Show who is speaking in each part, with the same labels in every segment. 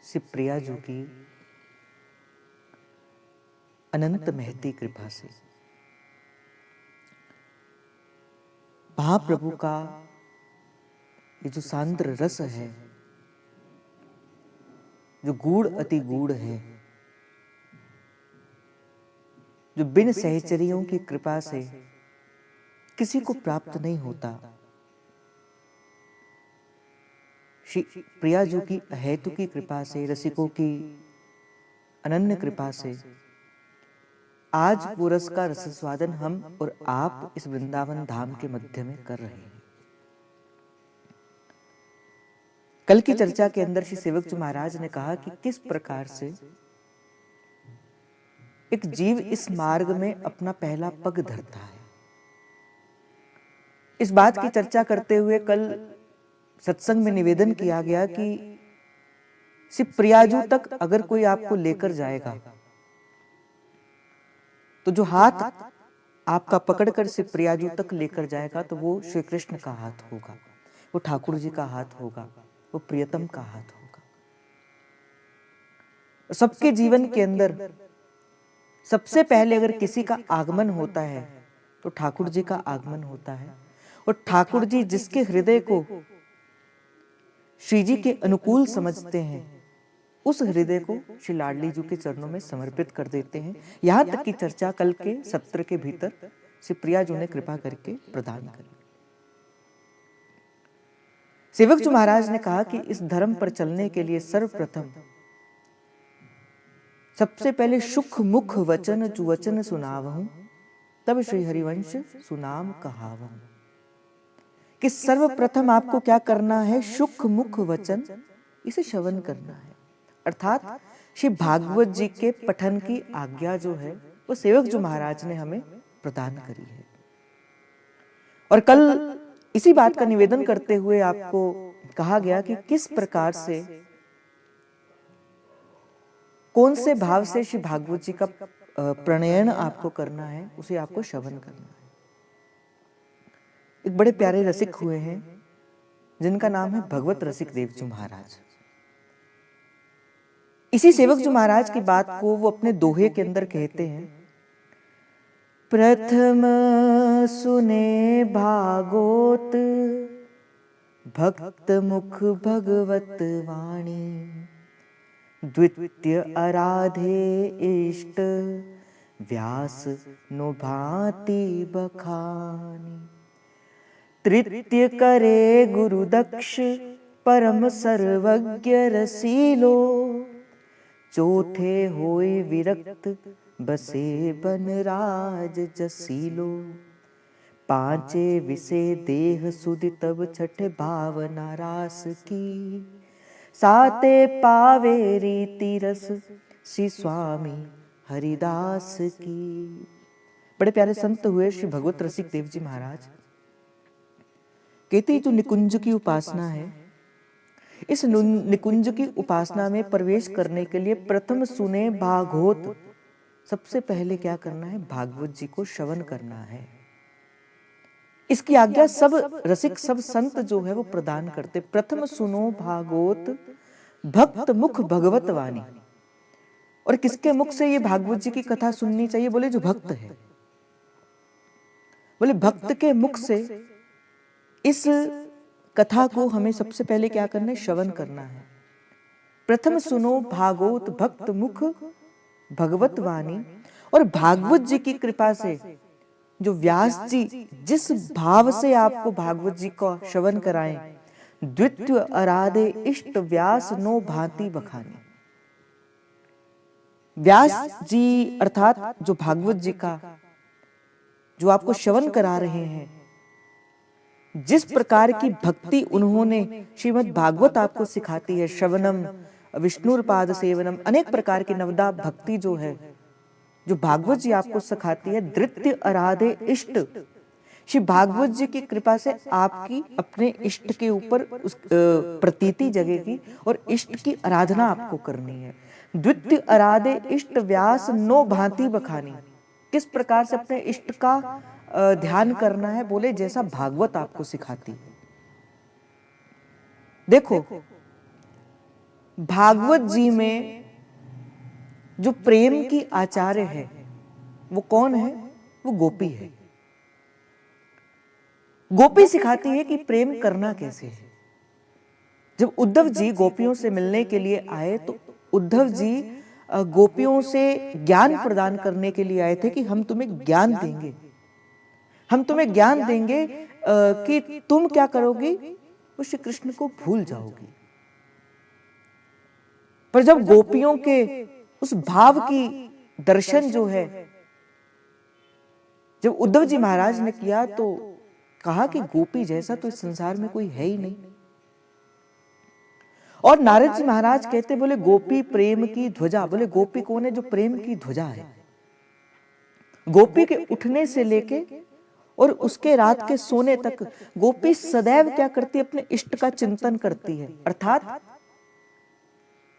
Speaker 1: श्री प्रिया जी की अनंत महती कृपा से महाप्रभु का ये जो सांद्र रस है, जो गूढ़ अति गूढ़ है, जो बिन सहचरियों की कृपा से किसी को प्राप्त नहीं होता, श्री प्रिया जी की अहेतु की कृपा से, रसिकों की अनन्य कृपा से आज वो रस का रसस्वादन हम और आप इस वृंदावन धाम के मध्य में कर रहे हैं। कल की चर्चा के अंदर श्री सेवक जी महाराज ने कहा कि किस प्रकार से एक जीव इस मार्ग में अपना पहला पग धरता है। इस बात की चर्चा करते हुए कल सत्संग में निवेदन किया गया कि श्री प्रियाजू तक अगर कोई आपको लेकर जाएगा तो जो हाथ आपका पकड़कर श्री प्रियाजू तक लेकर जाएगा तो वो श्री कृष्ण का हाथ होगा, वो ठाकुर जी का हाथ होगा, वो प्रियतम का हाथ होगा। सबके जीवन के अंदर सबसे पहले अगर किसी का आगमन होता है तो ठाकुर जी का आगमन होता है, और ठाकुर जी जिसके हृदय को श्री जी के अनुकूल समझते हैं उस हृदय को श्री लाडली जी के चरणों में समर्पित कर देते हैं। यहां तक की चर्चा कल के सत्र के भीतर श्री प्रिया जी ने कृपा करके प्रदान करी। सेवक जी महाराज ने कहा कि इस धर्म पर चलने के लिए सर्वप्रथम सबसे पहले सुख मुख वचन जो वचन सुनावहूं तब श्री हरिवंश सुनाम कहावहूं, कि सर्वप्रथम आपको क्या करना है, सुख मुख वचन इसे श्रवण करना है। अर्थात श्री भागवत जी के पठन की आज्ञा जो है वो सेवक जी महाराज ने हमें प्रदान करी है। और कल इसी बात का निवेदन करते हुए आपको कहा गया कि किस प्रकार से, कौन से भाव से श्री भागवत जी का प्रणयन आपको करना है, उसे आपको श्रवण करना है। एक बड़े प्यारे रसिक हुए हैं जिनका नाम है भगवत रसिक देव जी महाराज। इसी सेवक जी महाराज की बात को वो अपने दोहे के अंदर कहते हैं, प्रथम सुने भागोत भक्त मुख भगवत वाणी, द्वितीय आराधे इष्ट व्यास नो भांति बखानी, तृतीय करे गुरु दक्ष परम सर्वज्ञ रसीलो, चौथे होय विरक्त बसे बनराज जसीलो, पांचे विषे देह सुधि तब छठ भावना रास की, साते पावे रीति रस श्री स्वामी हरिदास की। बड़े प्यारे संत हुए श्री भगवत रसिक देव जी महाराज। कहते जो निकुंज की उपासना है, इस निकुंज की उपासना में प्रवेश करने के लिए प्रथम सुने भागवत, सबसे पहले क्या करना है, भागवत जी को श्रवण करना है। इसकी आज्ञा सब रसिक सब संत जो है वो प्रदान करते। प्रथम सुनो भागवत भक्त मुख भगवत वाणी। और किसके मुख से ये भागवत जी की कथा सुननी चाहिए, बोले जो भक्त है, बोले भक्त के मुख से इस कथा को हमें सबसे पहले क्या करना है, श्रवण करना है। प्रथम सुनो भागवत भक्त मुख भगवत वाणी। और भागवत जी की कृपा से जो व्यास जी जिस भाव से आपको भागवत जी को श्रवण कराएं, द्वितीय आराधे इष्ट व्यास नो भांति बखानी। व्यास जी अर्थात जो भागवत जी का जो आपको श्रवण करा रहे हैं, जिस प्रकार की भक्ति उन्होंने श्रीमद् भागवत आपको सिखाती है, श्रवणम विष्णुपाद सेवनम, अनेक प्रकार की नवदा भक्ति जो है जो भागवत जी आपको सिखाती है, द्वितीय आराधे इष्ट, श्री भागवत जी की कृपा से आपकी अपने इष्ट के ऊपर उस प्रतीति जगेगी और इष्ट की आराधना आपको करनी है। द्वितीय आराधे इष्ट व्यास नो भांति बखानी। किस प्रकार से अपने इष्ट का ध्यान करना है, बोले जैसा भागवत आपको सिखाती है। देखो भागवत जी में जो प्रेम की आचार्य है वो कौन है? वो गोपी है। गोपी सिखाती है कि प्रेम करना कैसे है। जब उद्धव जी गोपियों से मिलने के लिए आए तो उद्धव जी गोपियों से ज्ञान प्रदान करने के लिए आए थे कि हम तुम्हें ज्ञान देंगे, हम तुम्हें ज्ञान देंगे कि तुम क्या करोगी? वो श्री कृष्ण को भूल जाओगी। पर जब गोपियों के उस भाव की दर्शन जो है जब उद्धव जी महाराज ने किया तो कहा कि गोपी जैसा तो इस संसार में कोई है ही नहीं। और नारद जी महाराज कहते, बोले गोपी प्रेम की ध्वजा। बोले गोपी कौन है? जो प्रेम की ध्वजा है। गोपी के उठने से लेके और उसके रात के सोने तक गोपी सदैव क्या करती है? अपने इष्ट का चिंतन करती है। अर्थात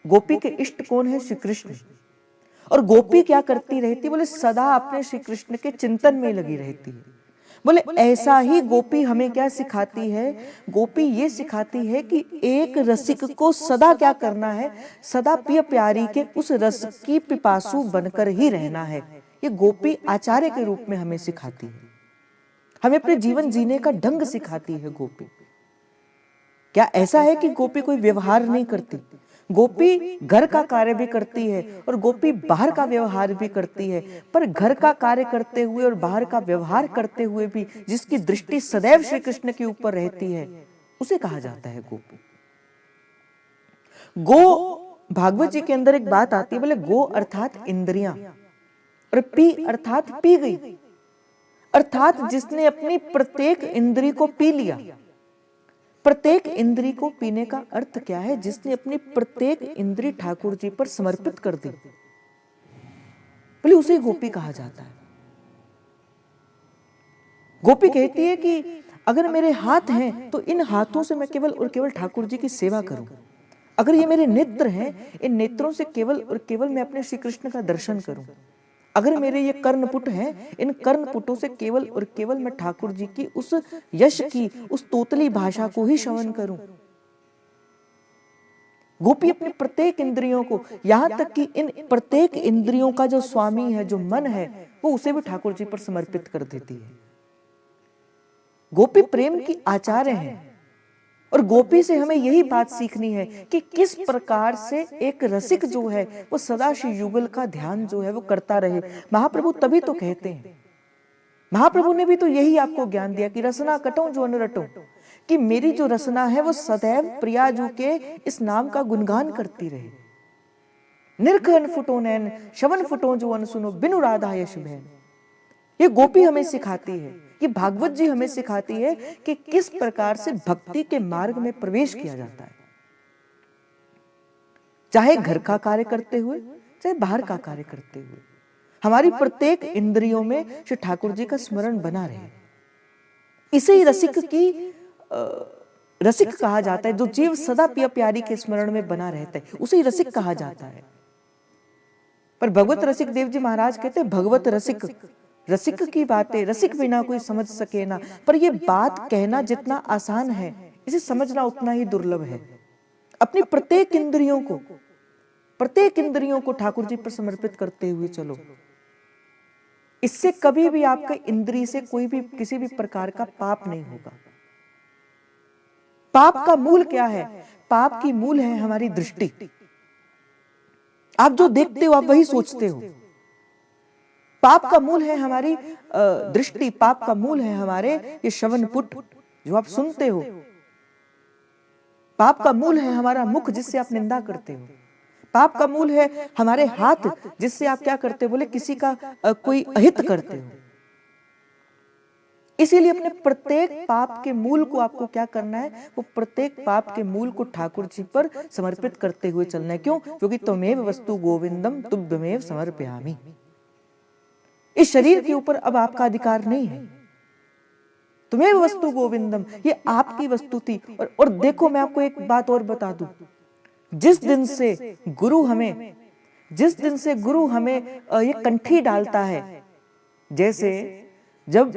Speaker 1: गोपी के इष्ट कौन है? श्री कृष्ण। और गोपी क्या करती रहती? बोले सदा अपने श्री कृष्ण के चिंतन में लगी रहती है। बोले ऐसा ही गोपी हमें क्या सिखाती है? गोपी ये सिखाती है कि एक रसिक को सदा क्या करना है? सदा प्रिय प्यारी के उस रस की पिपासु बनकर ही रहना है। ये गोपी आचार्य के रूप में हमें सिखाती है, हमें अपने जीवन जीने का ढंग सिखाती है गोपी। क्या ऐसा है कि गोपी कोई व्यवहार नहीं करती? गोपी घर का कार्य भी करती है और गोपी बाहर का व्यवहार भी करती है। पर घर का कार्य करते हुए और बाहर का व्यवहार करते हुए भी जिसकी दृष्टि सदैव श्री कृष्ण के ऊपर रहती है उसे कहा जाता है गोपी। गो, भागवत जी के अंदर एक बात आती है, बोले गो अर्थात इंद्रियां और पी अर्थात पी गई। अर्थात जिसने अपनी प्रत्येक इंद्री को पी लिया। प्रत्येक इंद्री को पीने का अर्थ क्या है? जिसने अपनी प्रत्येक इंद्री ठाकुर जी पर समर्पित कर दी, बोले उसे गोपी कहा जाता है। गोपी कहती है कि अगर मेरे हाथ हैं तो इन हाथों से मैं केवल और केवल ठाकुर जी की सेवा करूं। अगर ये मेरे नेत्र हैं, इन नेत्रों से केवल और केवल मैं अपने श्री कृष्ण का दर्शन करूं। अगर मेरे ये कर्णपुट हैं, इन कर्णपुटों से केवल और केवल मैं ठाकुर जी की उस यश की, उस तोतली भाषा को ही श्रवण करूं। गोपी अपनी प्रत्येक इंद्रियों को, यहां तक कि इन प्रत्येक इंद्रियों का जो स्वामी है, जो मन है, वो उसे भी ठाकुर जी पर समर्पित कर देती है। गोपी प्रेम की आचार्य है और गोपी से हमें यही बात सीखनी है कि किस प्रकार से एक रसिक जो है वो सदा श्री युगल का ध्यान जो है वो करता रहे। महाप्रभु तभी तो कहते हैं, महाप्रभु ने भी तो यही आपको ज्ञान दिया कि रसना कटो जो अनुरटो, कि मेरी जो रसना है वो सदैव प्रियाजू के इस नाम का गुणगान करती रहे। निर्खन फुटो नैन शवन फुटो जो अन सुनो बिनु राधा यश भैन। ये गोपी हमें सिखाती है, ये भागवत जी हमें सिखाती है कि किस प्रकार से भक्ति के मार्ग में प्रवेश किया जाता है। चाहे घर का कार्य करते हुए, चाहे बाहर का कार्य करते हुए, हमारी प्रत्येक इंद्रियों में श्री ठाकुर जी का स्मरण बना रहे। इसे ही रसिक कहा जाता है। जो जीव सदा प्रिय प्यारी के स्मरण में बना रहता है उसे ही रसिक कहा जाता है। पर भगवत रसिक देव जी महाराज कहते हैं, भगवत रसिक, रसिक की बातें रसिक बिना कोई समझ सके ना। पर यह बात कहना जितना आसान है, इसे समझना उतना ही दुर्लभ है। अपनी प्रत्येक इंद्रियों को ठाकुर जी पर समर्पित करते हुए चलो। इससे कभी भी आपके इंद्री से कोई भी किसी भी प्रकार का पाप नहीं होगा। पाप का मूल क्या है? पाप की मूल है हमारी दृष्टि। आप जो देखते हो आप वही सोचते हो। पाप का मूल है हमारी दृष्टि, पाप का मूल है हमारे ये श्रवणपुट जो आप सुनते हो। पाप का मूल है हमारा मुख जिससे आप निंदा करते हो। पाप का मूल है हमारे हाथ जिससे आप क्या करते हो? बोले किसी का कोई अहित करते हो। इसीलिए अपने प्रत्येक पाप के मूल को आपको क्या करना है? वो प्रत्येक पाप के मूल को ठाकुर जी पर समर्पित करते हुए चलना है। क्यों? क्योंकि त्वमेव वस्तु गोविंदम तुभ्यमेव समर्पयामि। इस शरीर के ऊपर अब आपका अधिकार नहीं है। तुम्हें वस्तु गोविंदम, ये आपकी वस्तु थी। और देखो मैं आपको एक बात और बता दूं, जिस दिन से गुरु हमें ये कंठी डालता है, जैसे जब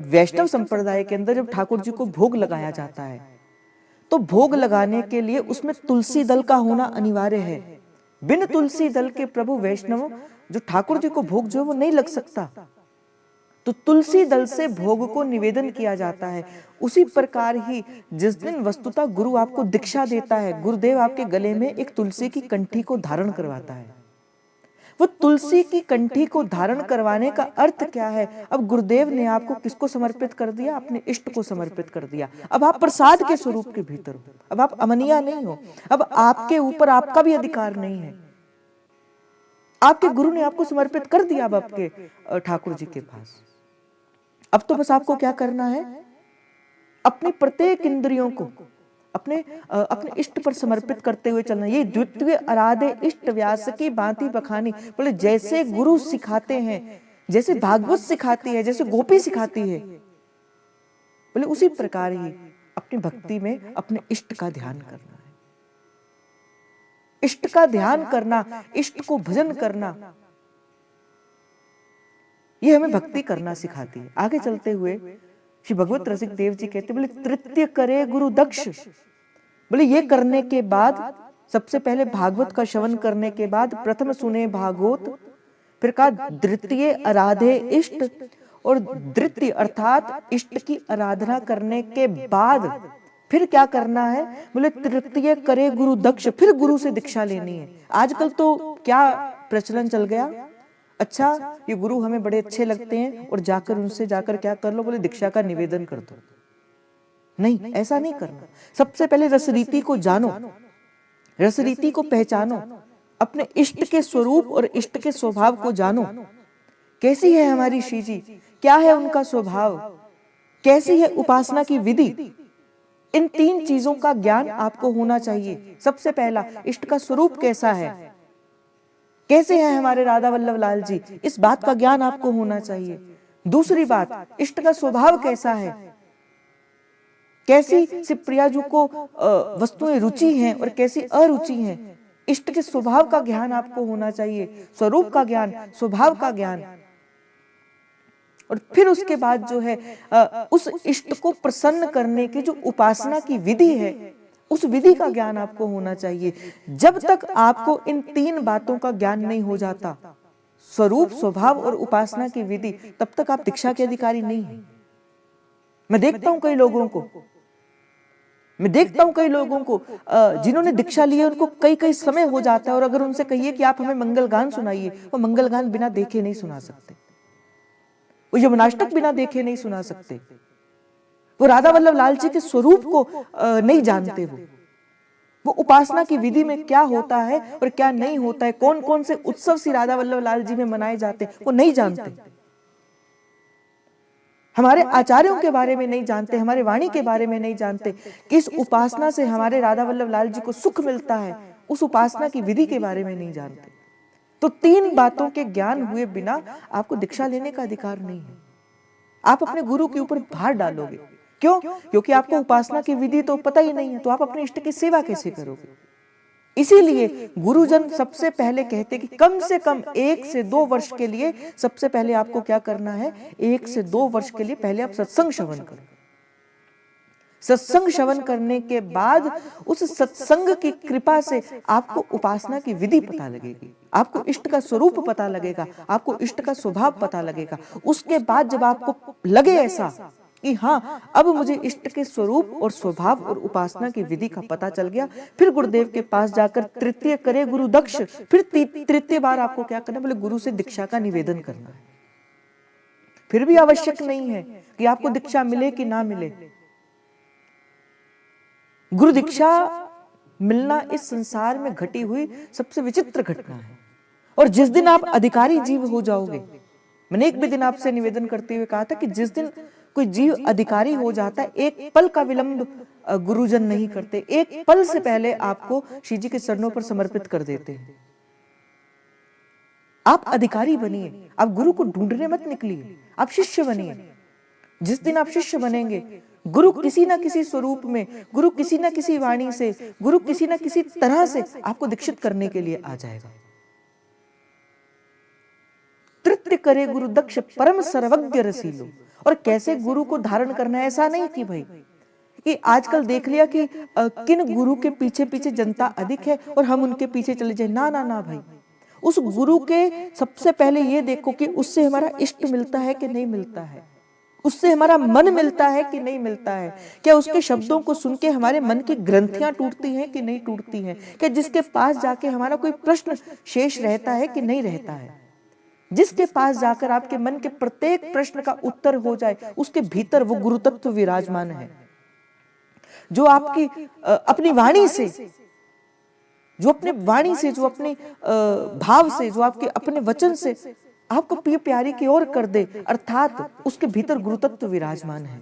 Speaker 1: वैष्णव संप्रदाय के अंदर जब ठाकुर जी को भोग लगाया जाता है तो भोग लगाने के लिए उसमें तुलसी दल का होना अनिवार्य है। बिन तुलसी दल के प्रभु वैष्णव जो ठाकुर जी को भोग जो है वो नहीं लग सकता। तो तुलसी दल से भोग को निवेदन किया जाता है। उसी प्रकार ही जिस दिन वस्तुतः गुरु आपको दीक्षा देता है, गुरुदेव आपके गले में एक तुलसी की कंठी को धारण करवाता है। वो तुलसी की कंठी को धारण करवाने का अर्थ क्या है? अब गुरुदेव ने आपको किसको समर्पित कर दिया? अपने इष्ट को समर्पित कर दिया। अब आप प्रसाद के स्वरूप के भीतर हो, अब आप अमनिया नहीं हो, अब आपके ऊपर आपका भी अधिकार नहीं है। आपके गुरु ने आपको समर्पित कर दिया अब आपके ठाकुर जी के पास। अब तो बस आपको क्या करना है? अपनी प्रत्येक इंद्रियों को अपने इष्ट पर समर्पित करते हुए चलना। ये द्वितीय आराधे इष्ट व्यास की भांति बखानी, बोले जैसे गुरु सिखाते हैं, जैसे भागवत सिखाती है, जैसे गोपी सिखाती है, बोले उसी प्रकार ही अपनी भक्ति में अपने इष्ट का ध्यान करना है। इष्ट का ध्यान करना, इष्ट को भजन करना, ये हमें भक्ति करना सिखाती है। आगे चलते हुए श्री भगवत रसिक देव जी कहते, बोले तृतीय करे गुरु दक्ष। बोले ये करने के बाद, सबसे पहले भागवत का श्रवण करने के बाद प्रथम सुने भागवत, फिर कहा द्वितीय आराधे इष्ट, और द्वितीय अर्थात इष्ट की आराधना करने के बाद फिर क्या करना है? बोले तृतीय करे गुरु दक्ष, फिर गुरु से दीक्षा लेनी है। आजकल तो क्या प्रचलन चल गया, अच्छा ये गुरु हमें बड़े अच्छे लगते हैं और जाकर उनसे जाकर क्या कर लो? बोले दीक्षा का निवेदन कर दो। नहीं, ऐसा नहीं करना। सबसे पहले रसरीति को जानो, रसरीति को पहचानो, अपने इष्ट के स्वरूप और इष्ट के स्वभाव को जानो। कैसी है हमारी श्री जी, क्या है उनका स्वभाव, कैसी है उपासना की विधि, इन तीन चीजों का ज्ञान आपको होना चाहिए। सबसे पहला, इष्ट का स्वरूप कैसा है, कैसे हैं हमारे राधा वल्लभ लाल जी, इस बात का ज्ञान आपको होना चाहिए। दूसरी बात, इष्ट का स्वभाव कैसा है, कैसी शिवप्रिया जी को वस्तुएं रुचि हैं और कैसी अरुचि हैं, इष्ट के स्वभाव का ज्ञान आपको होना चाहिए, स्वरूप का ज्ञान, स्वभाव का ज्ञान। और फिर उसके बाद जो है उस इष्ट को प्रसन्न करने की जो उपासना की विधि है, उस विधि का ज्ञान आपको होना चाहिए। जब तक आपको इन तीन बातों का ज्ञान नहीं हो जाता, स्वरूप, स्वभाव और उपासना की विधि, तब तक आप दीक्षा के अधिकारी नहीं हैं। मैं देखता हूं कई लोगों को, जिन्होंने दीक्षा ली है, उनको कई कई समय हो जाता है, और अगर उनसे कहिए कि आप हमें मंगल गान सुनाइए, वो मंगल गान बिना देखे नहीं सुना सकते, वो यमुनाष्टक बिना देखे नहीं सुना सकते, वो राधा वल्लभ लाल जी के स्वरूप को नहीं जानते, वो उपासना की विधि में क्या होता है और क्या नहीं होता है, कौन कौन से उत्सव श्री राधा वल्लभ लाल जी में मनाए जाते हैं, वो नहीं जानते। हमारे आचार्यों के बारे में नहीं जानते, हमारे वाणी के बारे में नहीं जानते, किस उपासना से हमारे राधा वल्लभ लाल जी को सुख मिलता है, उस उपासना की विधि के बारे में नहीं जानते। तो तीन बातों के ज्ञान हुए बिना आपको दीक्षा लेने का अधिकार नहीं है। आप अपने गुरु के ऊपर भार डालोगे, क्यों? क्योंकि आपको उपासना की विधि तो पता ही नहीं है, तो आप अपने इष्ट की सेवा कैसे करोगे? इसीलिए गुरुजन सबसे पहले कहते कि कम से कम 1 से 2 वर्ष के लिए सबसे पहले आपको क्या करना है? 1 से 2 वर्ष के लिए पहले आप सत्संग श्रवण करो। सत्संग श्रवण करने के बाद उस सत्संग की कृपा से आपको उपासना की विधि पता लगेगी, आपको इष्ट का स्वरूप पता लगेगा, आपको इष्ट का स्वभाव पता लगेगा। उसके बाद जब आपको लगे ऐसा कि हाँ, अब मुझे इष्ट के स्वरूप और स्वभाव और उपासना की विधि का पता चल गया, फिर गुरुदेव के पास जाकर तृतीय करे गुरु दक्ष, फिर तृतीय बार आपको क्या करना? बोले गुरु से दीक्षा का निवेदन करना है। फिर भी आवश्यक नहीं है कि आपको दीक्षा मिले कि ना मिले। गुरु दीक्षा मिलना इस संसार में घटी हुई सबसे विचित्र घटना है। और जिस दिन आप अधिकारी जीव हो जाओगे, मैंने एक भी दिन आपसे निवेदन करते हुए कहा था कि जिस दिन कोई जीव अधिकारी हो जाता है, एक पल का विलंब गुरुजन नहीं करते, एक पल से पहले आपको श्री जी के चरणों पर समर्पित कर देते हैं। आप अधिकारी बनिए, आप गुरु को ढूंढने मत निकलिए, आप शिष्य बनिए। जिस दिन आप शिष्य बनेंगे, गुरु किसी ना किसी स्वरूप में, गुरु किसी ना किसी वाणी से, गुरु किसी ना किसी तरह से आपको दीक्षित करने के लिए आ जाएगा। तृतीय करे गुरु दक्ष परम सर्वज्ञ रसीलो। और कैसे गुरु को धारण करना है? ऐसा नहीं कि भाई कि आजकल देख लिया कि किन गुरु के पीछे पीछे जनता अधिक है और हम उनके पीछे चले जाए। ना ना ना भाई, उस गुरु के सबसे पहले ये देखो कि उससे हमारा इष्ट मिलता है कि नहीं मिलता है, उससे हमारा मन मिलता है कि नहीं मिलता है, क्या उसके शब्दों को सुन के हमारे मन की ग्रंथियां टूटती हैं कि नहीं टूटती हैं, क्या जिसके पास जाके हमारा कोई प्रश्न शेष रहता है कि नहीं रहता है। जिसके पास जाकर आपके मन के प्रत्येक प्रश्न का उत्तर हो जाए, उसके भीतर वो गुरु तत्व विराजमान है, जो आपकी अपनी वाणी से, जो अपने वाणी से, जो अपने भाव से, जो आपके अपने वचन से आपको प्रिय प्यारी की ओर कर दे, अर्थात उसके भीतर गुरु तत्व विराजमान है।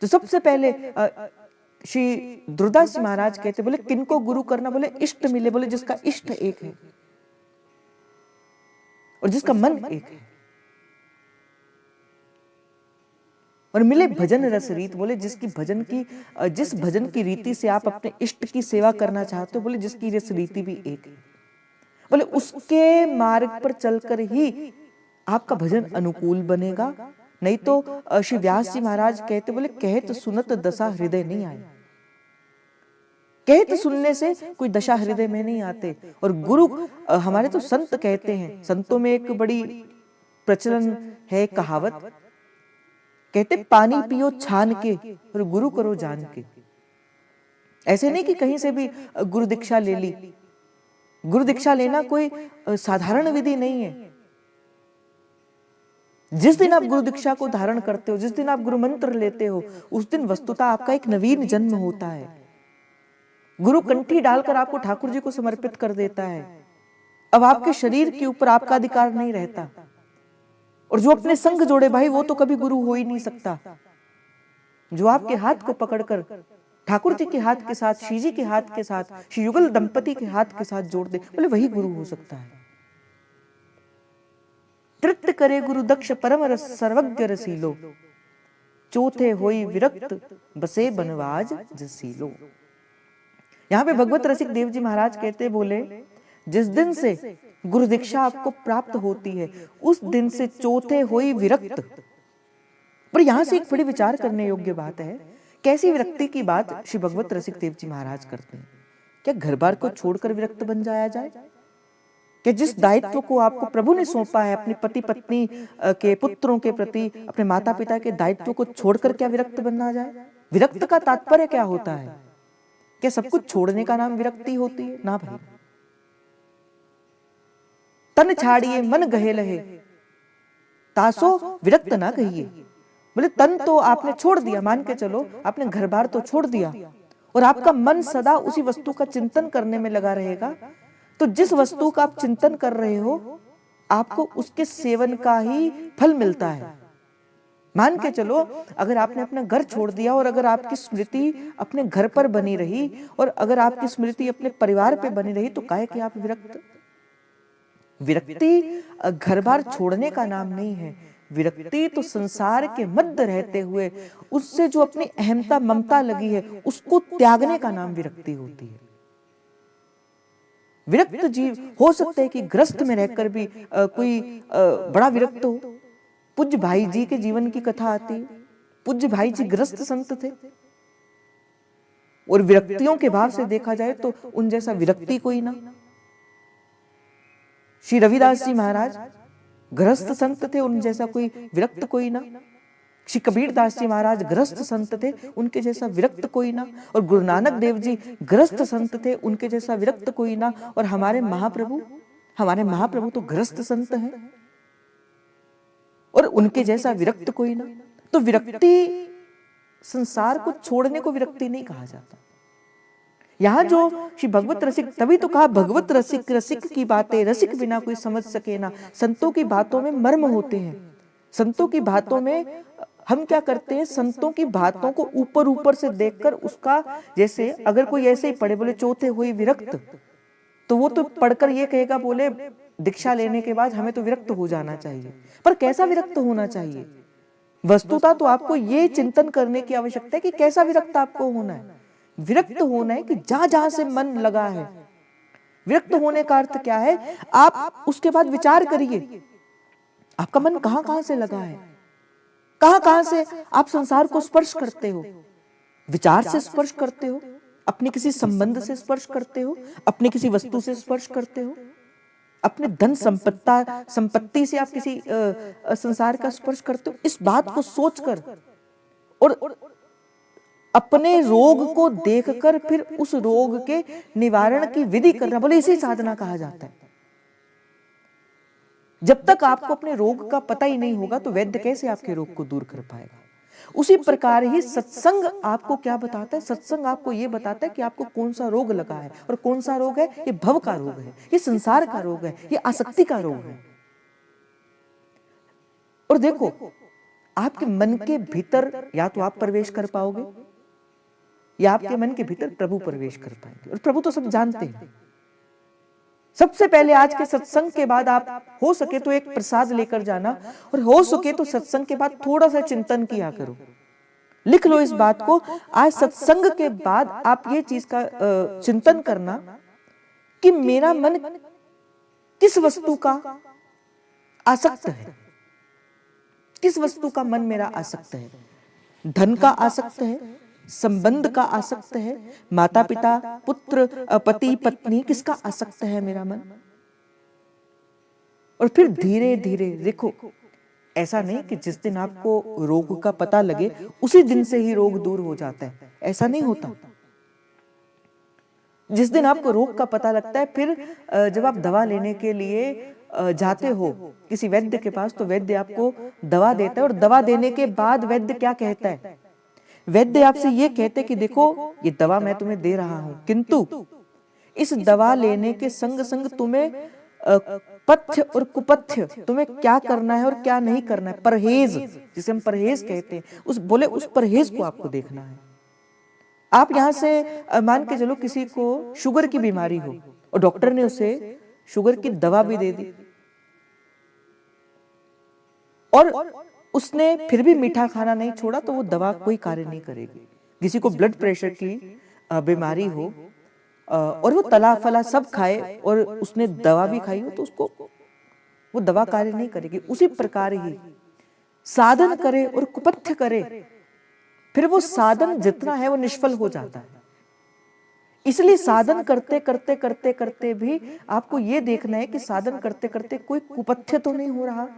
Speaker 1: तो सबसे पहले श्री दुर्दास जी महाराज कहते, बोले किनको गुरु करना, बोले इष्ट मिले, बोले जिसका इष्ट एक है और जिसका मन एक है, और मिले भजन रस रीत, बोले जिसकी भजन की, जिस भजन की रीति से आप अपने इष्ट की सेवा करना चाहते हो, बोले जिसकी रस रीति भी एक है, बोले उसके मार्ग पर चलकर ही आपका भजन अनुकूल बनेगा। नहीं तो श्री व्यास जी महाराज कहते, बोले कहत सुनत दशा हृदय नहीं आए, कहत सुनने से कोई दशा हृदय में नहीं आते। और गुरु, हमारे तो संत कहते हैं, संतों में एक बड़ी प्रचलन है कहावत, कहते पानी पियो छान के और गुरु करो जान के। ऐसे नहीं कि कहीं से भी गुरु दीक्षा ले ली, गुरु दीक्षा लेना कोई साधारण विधि नहीं है। जिस दिन आप गुरु दीक्षा को धारण करते हो, जिस दिन आप गुरु मंत्र लेते हो, उस दिन वस्तुतः आपका एक नवीन जन्म होता है। गुरु कंठी डालकर आपको ठाकुर जी को समर्पित कर देता है। अब आपके शरीर के ऊपर आपका अधिकार नहीं रहता। और जो अपने संग जोड़े भाई, वो तो कभी गुरु हो ही नहीं सकता। जो आपके हाथ को पकड़कर ठाकुर जी के हाथ के साथ, श्री जी के हाथ के साथ, श्री युगल दंपति के हाथ के साथ जोड़ दे, बोले वही गुरु हो सकता है। तृप्त करे गुरु दक्ष परम रस सर्वज्ञ रसीलो, चौथे होई विरक्त बसे बनवाज जसीलो। यहाँ पे भगवत रसिक देव जी महाराज कहते, बोले जिस दिन से गुरु दीक्षा आपको प्राप्त होती है, उस दिन से चौथे होई विरक्त। पर यहां से एक बड़ी विचार करने योग्य बात है, कैसी विरक्ति की बात श्री भगवत रसिक देव जी महाराज करते हैं। क्या घर बार को छोड़कर विरक्त बन जाया जाए? कि जिस दायित्व को आपको प्रभु ने सौंपा है, अपनी पति पत्नी के, पुत्रों के प्रति, अपने माता पिता के दायित्व को छोड़कर क्या विरक्त बनना जाए? विरक्त का तात्पर्य क्या होता है? क्या सब कुछ छोड़ने का नाम विरक्ति होती है? ना भाई। तन छाड़िए मन गहे लहे, तासो विरक्त ना कहिए। बोले तन तो आपने छोड़ दिया, मान के चलो आपने घर बार तो छोड़ दिया, और आपका मन सदा उसी वस्तु का चिंतन करने में लगा रहेगा, तो जिस वस्तु का आप चिंतन कर रहे हो, आपको उसके सेवन का ही फल मिलता है। मान के चलो अगर आपने अपना घर छोड़ दिया और अगर आपकी स्मृति अपने घर पर बनी रही, और अगर आपकी स्मृति अपने परिवार पे बनी रही, तो काहे कि आप विरक्त। विरक्ति घर बार छोड़ने का नाम नहीं है। विरक्ति तो संसार के मध्य रहते हुए उससे जो अपनी अहमता ममता लगी है, उसको त्यागने का नाम विरक्ति होती है। विरक्त जीव हो सकता है कि ग्रस्त में रहकर भी कोई बड़ा विरक्त हो। पूज्य भाई जी के जीवन की कथा आती है। पूज्य भाई जी ग्रस्त संत थे, और विरक्तियों के भाव से देखा जाए तो उन जैसा विरक्ति कोई ना। श्री रविदास जी महाराज गृहस्थ संत थे, उन जैसा कोई विरक्त कोई ना। श्री कबीर दास जी महाराज गृहस्थ संत थे, उनके जैसा विरक्त कोई ना। और गुरु नानक देव जी गृहस्थ संत थे, उनके जैसा विरक्त कोई ना। और हमारे महाप्रभु तो गृहस्थ संत हैं, और उनके जैसा विरक्त कोई ना। तो विरक्ति, संसार को छोड़ने को विरक्ति नहीं कहा जाता। यहाँ जो श्री भगवत रसिक, तभी तो कहा भगवत रसिक, रसिक की बातें रसिक बिना कोई समझ सके ना। संतों की बातों में मर्म होते हैं। संतों की बातों में हम क्या करते हैं, संतों की बातों को ऊपर ऊपर से देखकर उसका, जैसे अगर कोई ऐसे ही पढ़े, बोले चौथे हुई विरक्त, तो वो तो पढ़कर ये कहेगा, बोले दीक्षा लेने के बाद हमें तो विरक्त हो जाना चाहिए। पर कैसा विरक्त होना चाहिए? वस्तुतः तो आपको ये चिंतन करने की आवश्यकता है कि कैसा विरक्त आपको होना है। विरक्त होना है कि जहां जहां से मन लगा है। विरक्त होने का अर्थ क्या है? आप उसके बाद विचार करिए, आपका मन कहां कहां से लगा है। कहां कहां से आप संसार को स्पर्श करते हो। विचार से स्पर्श करते हो, अपने किसी संबंध से स्पर्श करते हो, अपने किसी वस्तु से स्पर्श करते हो, अपने धन संपत्ति से आप किसी संसार का स्पर्श करते हो। इस बात को सोचकर और अपने रोग को देखकर फिर उस रोग के निवारण की विधि करना, बोले इसे साधना कहा जाता है। जब तक आपको अपने रोग का पता ही नहीं होगा तो वैद्य कैसे आपके रोग को दूर कर पाएगा। उसी प्रकार ही सत्संग आपको क्या बताता है? सत्संग आपको यह बताता है कि आपको कौन सा रोग लगा है, और कौन सा रोग है? ये भव का रोग है, ये संसार का रोग है, ये आसक्ति का रोग है। और देखो, आपके मन के भीतर या तो आप प्रवेश कर पाओगे, या आपके मन के भीतर प्रभु प्रवेश कर पाएंगे। और प्रभु तो सब जानते हैं। सबसे पहले आज के सत्संग के बाद आप हो सके तो एक प्रसाद लेकर जाना, और हो सके तो सत्संग के बाद थोड़ा सा चिंतन किया करो। लिख लो इस बात को, आज सत्संग के बाद आप ये चीज का चिंतन करना कि मेरा मन किस वस्तु का आसक्त है, किस वस्तु का मन मेरा आसक्त है। धन का आसक्त है, संबंध का आसक्त है, माता पिता पुत्र पति पत्नी, किसका आसक्त है मेरा मन। और फिर धीरे धीरे देखो, ऐसा नहीं कि जिस दिन आपको रोग का पता लगे उसी दिन से ही रोग दूर हो जाता है, ऐसा नहीं होता। जिस दिन आपको रोग का पता लगता है, फिर जब आप दवा लेने के लिए जाते हो किसी वैद्य के पास, तो वैद्य आपको दवा देता है, और दवा देने के बाद वैद्य क्या कहता है? वैद्य आपसे ये कहते कि देखो ये दवा मैं तुम्हें दे रहा हूं, किंतु इस दवा लेने के संग संग तुम्हें पथ्य और कुपथ्य, तुम्हें क्या करना है और क्या नहीं करना है, परहेज जिसे हम परहेज कहते हैं, उस परहेज को आपको देखना है। आप यहां से मान के चलो किसी को शुगर की बीमारी हो और डॉक्टर ने उसे शुगर की दवा भी दे दी, और उसने फिर भी मीठा खाना नहीं छोड़ा, तो वो दवा कोई कार्य नहीं करेगी। किसी को ब्लड प्रेशर की बीमारी हो और वो तला फला सब खाए और उसने दवा भी खाई हो, तो उसको वो दवा कार्य नहीं करेगी। उसी प्रकार ही साधन करे और कुपथ्य करे, फिर वो साधन जितना है वो निष्फल हो जाता है। इसलिए साधन करते करते करते करते भी आपको ये देखना है कि साधन करते करते कोई कुपथ्य तो नहीं हो रहा।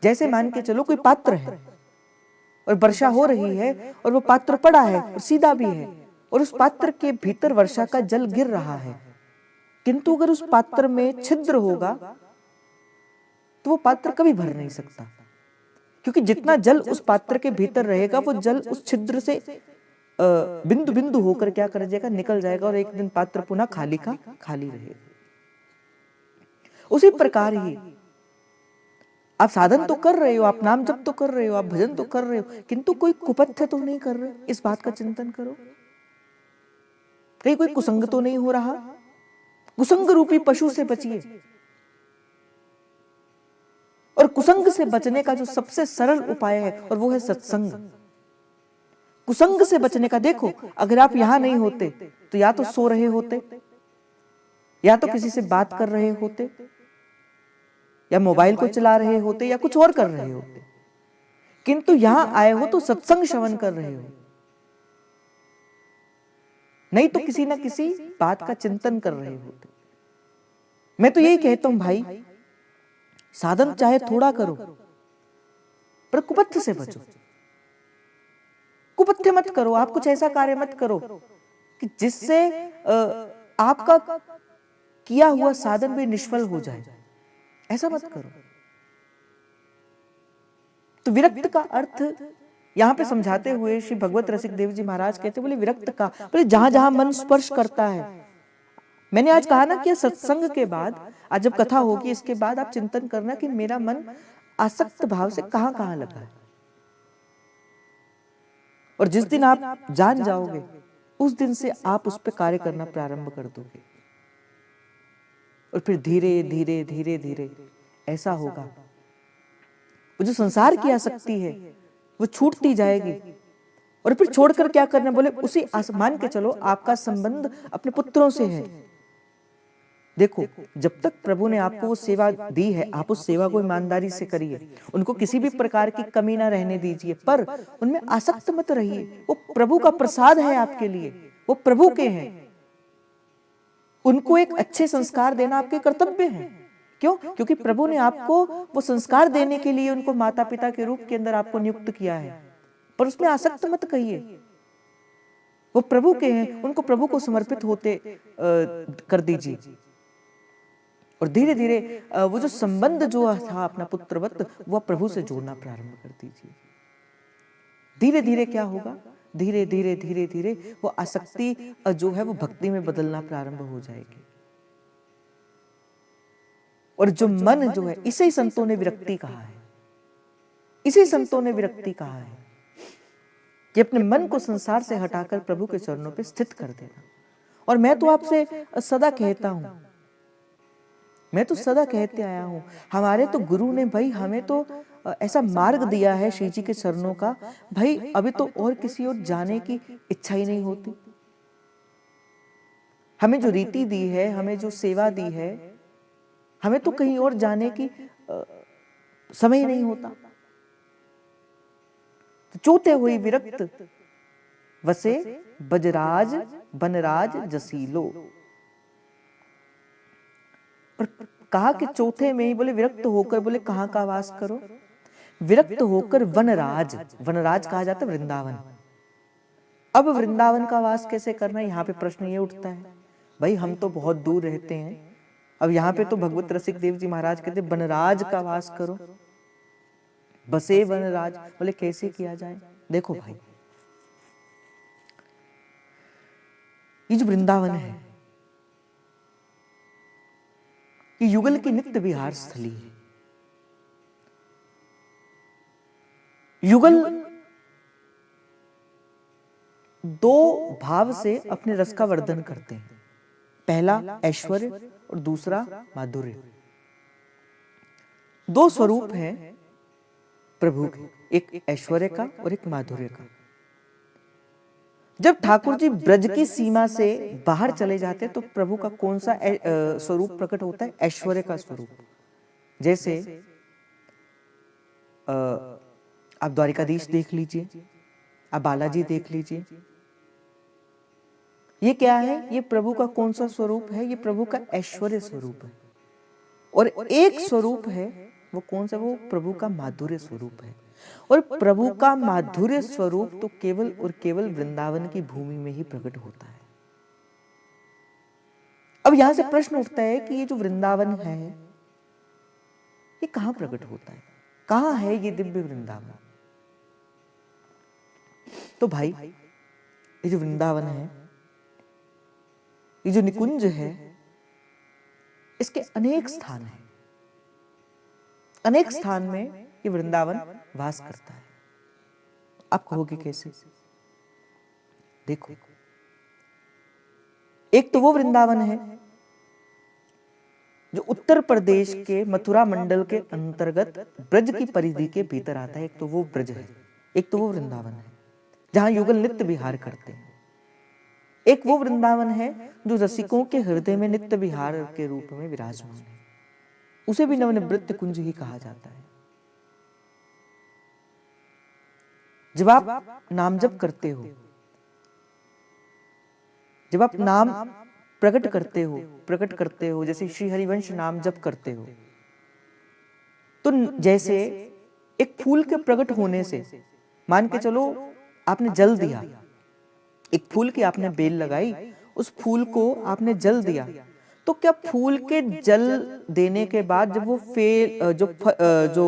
Speaker 1: जैसे मान के चलो कोई पात्र है और वर्षा हो रही है, और वो पात्र पड़ा है और सीधा भी है, और उस पात्र के भीतर वर्षा का जल गिर रहा है, किंतु अगर उस पात्र में छिद्र होगा तो वो पात्र कभी भर नहीं सकता, क्योंकि जितना जल उस पात्र के भीतर रहेगा वो जल उस छिद्र से बिंदु बिंदु होकर क्या कर जाएगा, निकल जाएगा, और एक दिन पात्र पुनः खाली का खाली रहेगा। उसी प्रकार ही आप साधन तो कर रहे हो, आप नाम जप तो कर रहे हो, आप भजन तो कर रहे हो, किंतु कोई कुपथ्य तो नहीं कर रहे। इस बात का चिंतन करो, कहीं कोई कुसंग तो नहीं हो रहा। कुसंग रूपी पशु से बचिए, और कुसंग से बचने का जो सबसे सरल उपाय है और वो है सत्संग। कुसंग से बचने का देखो, अगर आप यहां नहीं होते तो या तो सो रहे होते, या तो किसी से बात कर रहे होते, या मोबाइल को चला रहे होते, या कुछ और कर रहे होते, किंतु यहां आए हो तो सत्संग श्रवण कर रहे हो, नहीं तो किसी ना किसी बात का चिंतन कर रहे होते। मैं तो यही कहता हूं भाई, साधन चाहे थोड़ा करो पर कुपथ्य से बचो। कुपथ्य मत करो, आप कुछ ऐसा कार्य मत करो कि जिससे आपका किया हुआ साधन भी निष्फल हो जाए, ऐसा मत करो। तो विरक्त का अर्थ यहां पे समझाते हुए श्री भगवत रसिक देव जी महाराज कहते, बोले विरक्त का, बोले जहां जहां मन स्पर्श करता है। मैंने आज कहा ना कि सत्संग के बाद, आज जब कथा होगी इसके बाद आप चिंतन करना कि मेरा मन आसक्त भाव से कहां कहां लगा है, और जिस दिन आप जान जाओगे उस दिन से आप उस पर कार्य करना प्रारंभ कर दोगे, और फिर धीरे धीरे धीरे धीरे ऐसा होगा, वो जो संसार की आसक्ति है वो छूटती जाएगी। और फिर छोड़कर क्या करना, बोले उसी आसमान के चलो, आपका संबंध अपने पुत्रों से है, देखो, जब तक प्रभु ने आपको वो सेवा दी है, आप उस सेवा को ईमानदारी से करिए, उनको किसी भी प्रकार की कमी ना रहने दीजिए, पर उनमें आसक्त मत रहिए। वो प्रभु का प्रसाद है आपके लिए, वो प्रभु के हैं, उनको एक अच्छे संस्कार देना आपके कर्तव्य है। क्यों? क्योंकि प्रभु ने आपको वो संस्कार देने के लिए उनको माता पिता के रूप के अंदर आपको नियुक्त किया है, पर उसमें आसक्त मत कहिए। वो प्रभु के हैं, उनको प्रभु को समर्पित होते कर दीजिए, और धीरे धीरे वो जो संबंध जो था अपना पुत्रवत, वो प्रभु से जोड़ना प्रारंभ कर दीजिए। धीरे धीरे क्या होगा, धीरे धीरे धीरे धीरे वो आसक्ति जो है वो भक्ति में बदलना प्रारंभ हो जाएगी। और जो मन जो है, इसे संतों ने विरक्ति कहा है, इसे संतों ने विरक्ति कहा है कि अपने मन को संसार से हटाकर प्रभु के चरणों पे स्थित कर देना। और मैं तो आपसे सदा कहता हूं, मैं तो सदा कहते आया हूं, हमारे तो गुरु ने भाई हमें तो ऐसा मार्ग दिया है श्री जी के चरणों का, भाई अभी तो और किसी और जाने की इच्छा ही नहीं होती। हमें जो रीति दी है, हमें जो सेवा दी है, हमें तो कहीं और जाने की समय ही नहीं होता। तो चौथे हुई विरक्त वसे बजराज बनराज जसीलो। और कहा कि चौथे में ही बोले विरक्त होकर, बोले कहां का वास करो, विरक्त होकर वनराज, वनराज कहा जाता है वृंदावन। अब वृंदावन का वास कैसे करना, यहाँ पे प्रश्न ये उठता है, भाई हम तो बहुत दूर रहते हैं, अब यहाँ पे तो भगवत रसिक देव जी महाराज कहते वनराज का वास करो, बसे वनराज, बोले कैसे किया जाए। देखो भाई, ये जो वृंदावन है, ये युगल की नित्य विहार स्थली है। युगल दो भाव से अपने रस का वर्धन करते हैं, पहला ऐश्वर्य और दूसरा माधुर्य। दो स्वरूप हैं प्रभु के, एक ऐश्वर्य का और एक माधुर्य का। जब ठाकुर जी ब्रज की सीमा से बाहर चले जाते हैं तो प्रभु का कौन सा स्वरूप प्रकट होता है, ऐश्वर्य का स्वरूप। जैसे आप द्वारिकाधीश देख लीजिए, आप बालाजी देख लीजिए, ये क्या है, ये प्रभु का कौन सा स्वरूप है, ये प्रभु का ऐश्वर्य स्वरूप है। और एक स्वरूप है, वो कौन सा, वो प्रभु का माधुर्य स्वरूप है। और प्रभु का माधुर्य स्वरूप तो केवल और केवल वृंदावन की भूमि में ही प्रकट होता है। अब यहां से प्रश्न उठता है कि ये जो वृंदावन है, ये कहां प्रकट होता है, कहां है ये दिव्य वृंदावन। तो भाई, ये जो वृंदावन है, ये जो निकुंज है, इसके अनेक स्थान हैं, अनेक स्थान में ये वृंदावन वास करता है। आप कहोगे कैसे? देखो, एक तो वो वृंदावन है जो उत्तर प्रदेश के मथुरा मंडल के अंतर्गत ब्रज की परिधि के भीतर आता है। एक तो वो ब्रज है, एक तो वो वृंदावन है जहां युगल नित्य विहार करते हैं। एक वो वृंदावन है जो रसिकों के हृदय में नित्य विहार के रूप में विराजमान है, उसे भी नवनिवृत्त कुंज ही कहा जाता है। जब आप नाम जप करते हो, जब आप नाम प्रकट करते हो, जैसे श्री हरिवंश नाम जप करते हो, तो जैसे एक फूल के प्रकट होने से, मान के चलो आपने जल दिया, एक फूल की आपने बेल लगाई, उस फूल को आपने जल दिया, तो क्या फूल के जल देने के बाद जब वो जो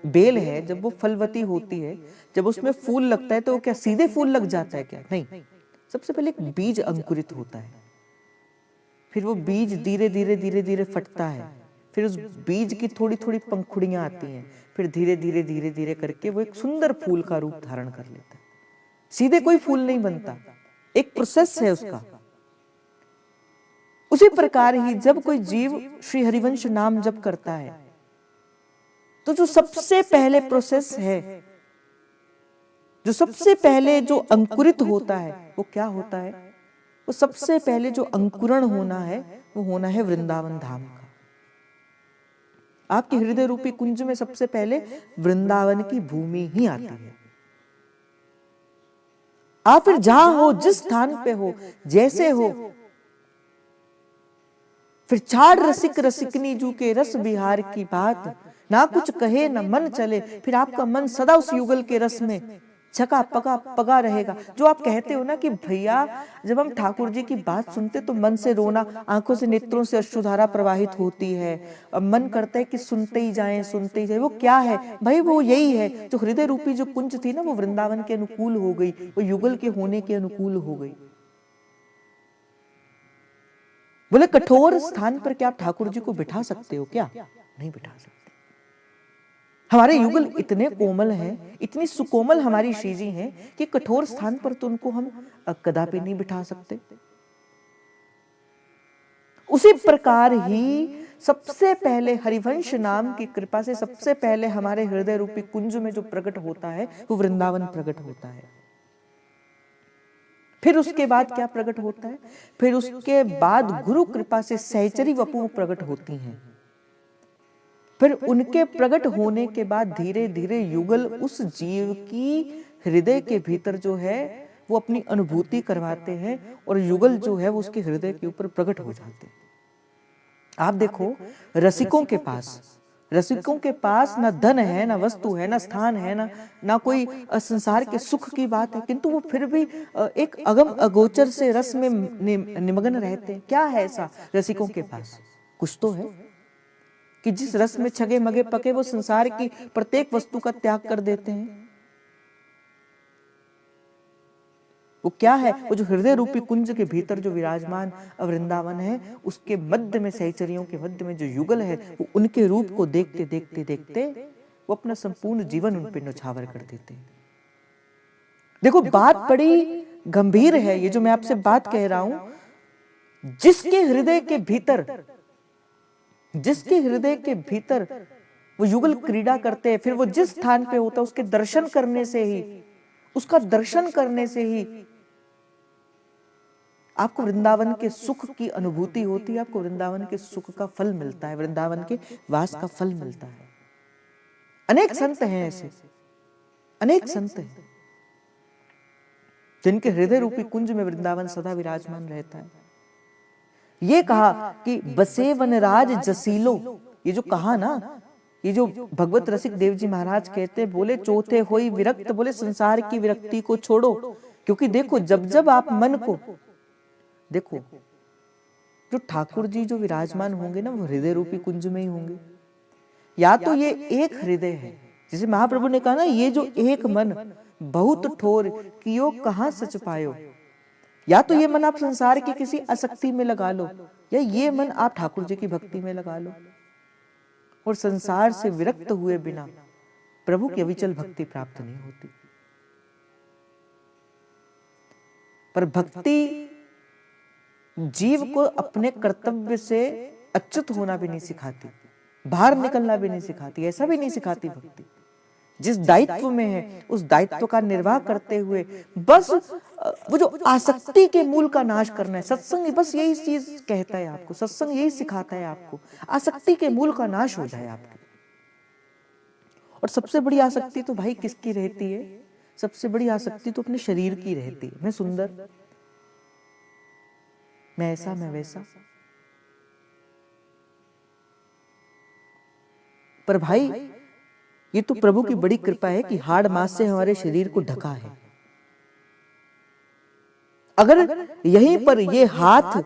Speaker 1: बेल है, जब वो फलवती होती है, जब उसमें फूल लगता है, तो वो क्या सीधे फूल लग जाता है क्या? नहीं, सबसे पहले एक बीज अंकुरित होता है, फिर वो बीज धीरे धीरे धीरे धीरे फटता है, फिर उस बीज की थोड़ी थोड़ी पंखुड़ियां आती हैं, फिर धीरे धीरे धीरे धीरे करके वो एक सुंदर फूल का रूप धारण कर लेता है। सीधे कोई फूल नहीं बनता, एक प्रोसेस है उसका। उसी प्रकार ही जब कोई जीव श्री हरिवंश नाम जप करता है, तो जो सबसे पहले प्रोसेस है, जो सबसे पहले जो अंकुरित होता है, वो क्या होता है? वो सबसे पहले जो अंकुरण होना है, वो होना है वृंदावन धाम का। आपके हृदय रूपी कुंज में सबसे पहले वृंदावन की भूमि ही आती है। आप फिर जहां हो, जिस स्थान पे हो, जैसे हो, फिर छाड़ रसिक रसिकनी जू के रस विहार की बात, ना कुछ कहे ना मन चले, फिर आपका मन सदा उस युगल के रस में छका पका पगा रहेगा। जो आप कहते हो ना कि भैया जब हम ठाकुर जी की बात सुनते तो मन से रोना, आंखों से नेत्रों से अश्रुधारा प्रवाहित होती है, अब मन करता है कि सुनते ही जाएं सुनते ही जाएं। वो क्या है भाई? वो यही है जो हृदय रूपी जो कुंज थी ना, वो वृंदावन के अनुकूल हो गई, वो युगल के होने के अनुकूल हो गई। बोले कठोर स्थान पर क्या आप ठाकुर जी को बिठा सकते हो? क्या नहीं बिठा सकते। हमारे युगल इतने कोमल हैं, इतनी सुकोमल हमारी श्री जी हैं कि कठोर स्थान पर तो उनको हम कदापि नहीं बिठा सकते। उसी प्रकार ही सबसे पहले हरिवंश नाम की कृपा से सबसे पहले हमारे हृदय रूपी कुंज में जो प्रकट होता है वो वृंदावन प्रकट होता है। फिर उसके बाद क्या प्रकट होता है? फिर उसके बाद गुरु कृपा से सहचरी वपु प्रकट होती हैं। फिर उनके प्रकट होने के बाद धीरे धीरे युगल उस जीव की हृदय के भीतर जो है वो अपनी अनुभूति करवाते हैं और युगल जो है वो उसके हृदय के ऊपर प्रकट हो जाते हैं। आप देखो रसिकों के पास ना धन है, ना वस्तु है, ना स्थान है, ना कोई संसार के सुख की बात है, किंतु वो फिर भी एक अगम अगोचर से रस में निमग्न रहते हैं। क्या है ऐसा रसिकों के पास? कुछ तो है कि जिस रस में छगे मगे पके वो संसार की प्रत्येक वस्तु का त्याग कर देते हैं। वो क्या है? वो जो हृदय रूपी कुंज के भीतर जो विराजमान वृंदावन है, उसके मध्य में सहचरियों के मध्य में जो युगल है, वो उनके रूप को देखते देखते देखते वो अपना संपूर्ण जीवन उन पर न्यौछावर कर देते हैं। देखो बात बड़ी गंभीर है ये जो मैं आपसे बात कह रहा हूं। जिसके हृदय के भीतर वो युगल क्रीड़ा करते हैं, फिर वो जिस स्थान पे होता है उसके दर्शन करने से ही, उसका दर्शन करने से ही आपको वृंदावन के सुख की अनुभूति होती है, आपको वृंदावन के सुख का फल मिलता है, वृंदावन के वास का फल मिलता है। अनेक संत हैं ऐसे, अनेक संत हैं जिनके हृदय रूपी कुंज में वृंदावन सदा विराजमान रहता है। ये कहा कि बसे वनराज जसीलो, ये जो कहा ना, ये जो भगवत रसिक देव जी महाराज कहते, बोले चौथे होई विरक्त, बोले संसार की विरक्ति को छोड़ो। क्योंकि देखो जब जब आप मन को देखो, जो ठाकुर जी जो विराजमान होंगे ना वो हृदय रूपी कुंज में ही होंगे। या तो ये एक हृदय है, जैसे महाप्रभु ने कहा ना, ये जो एक मन बहुत ठोर कियो कहां सच पायो। या तो ये मन आप संसार की किसी आसक्ति में लगा लो, या ये मन आप ठाकुर जी की भक्ति में लगा लो, और संसार से विरक्त हुए बिना प्रभु की अविचल भक्ति प्राप्त नहीं होती। पर भक्ति जीव को अपने कर्तव्य से अच्युत होना भी नहीं सिखाती, बाहर निकलना भी नहीं सिखाती, ऐसा भी नहीं सिखाती भक्ति। जिस दायित्व में है उस दायित्व का निर्वाह करते हुए बस वो जो आसक्ति के मूल का नाश करना है। सत्संग बस यही चीज कहता है आपको, सत्संग यही सिखाता है आपको, आसक्ति के मूल का नाश हो जाए आपके। और सबसे बड़ी आसक्ति तो भाई किसकी रहती है? सबसे बड़ी आसक्ति तो अपने शरीर की रहती है। मैं सुंदर, मैं ऐसा, मैं वैसा। पर भाई ये तो प्रभु की बड़ी कृपा है कि हाड़ मांस से हमारे शरीर को ढका है। अगर यहीं पर ये हाथ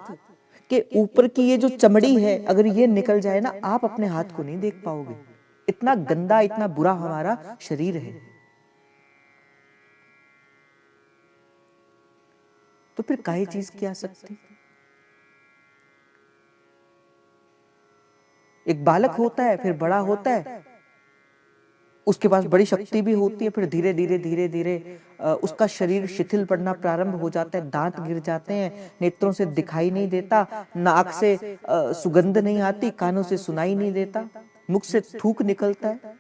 Speaker 1: के ऊपर की ये जो चमड़ी है, अगर ये निकल जाए ना, आप अपने हाथ को नहीं देख पाओगे। इतना गंदा, इतना बुरा हमारा शरीर है। तो फिर काहे चीज की आसक्ति? एक बालक होता है, फिर बड़ा होता है, उसके पास बड़ी शक्ति भी होती है, फिर धीरे धीरे धीरे धीरे उसका शरीर शिथिल पड़ना प्रारंभ हो जाता है, दांत गिर जाते हैं, नेत्रों से दिखाई नहीं देता, नाक से सुगंध नहीं आती, कानों से सुनाई नहीं देता, मुख से थूक निकलता है।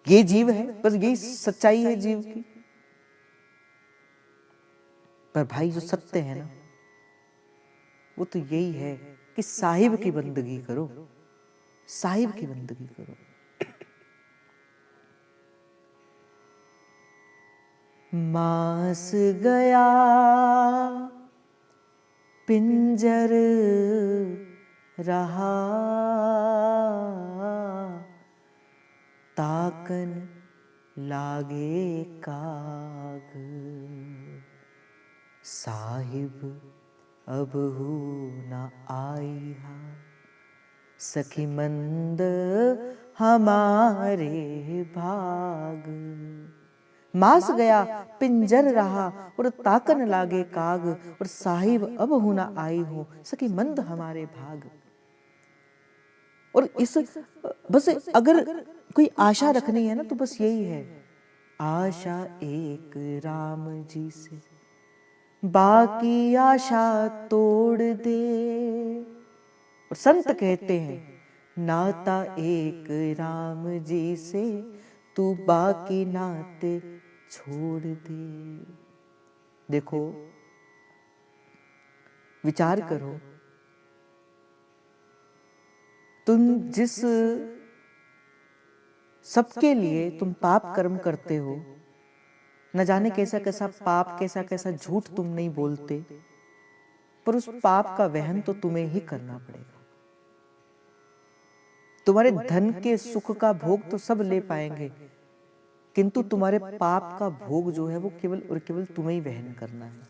Speaker 1: ये जीव है, बस यही सच्चाई है जीव की। पर भाई जो सत्य है ना, वो तो यही है कि साहिब की बंदगी करो, साहिब की बंदगी करो। मास गया पिंजर रहा, ताकन लागे काग, साहिब अबहु न आईहा, सखी मंद हमारे भाग। मास गया पिंजर रहा और ताकन लागे काग, और साहिब अब हुना आई हो, सखी मंद हमारे भाग। और इस बस अगर कोई आशा रखनी है ना तो बस यही है, आशा एक राम जी से बाकी आशा तोड़ दे। और संत कहते हैं नाता एक राम जी से तू बाकी नाते छोड़ दे। देखो, विचार करो, तुम जिस सबके लिए तुम पाप कर्म करते हो, न जाने कैसा कैसा पाप, कैसा कैसा झूठ तुम नहीं बोलते, पर उस पाप का वहन तो तुम्हें ही करना पड़ेगा। तुम्हारे धन के सुख का भोग तो सब ले पाएंगे, किंतु तुम्हारे पाप का भोग जो है वो केवल और केवल तुम्हें ही वहन करना है।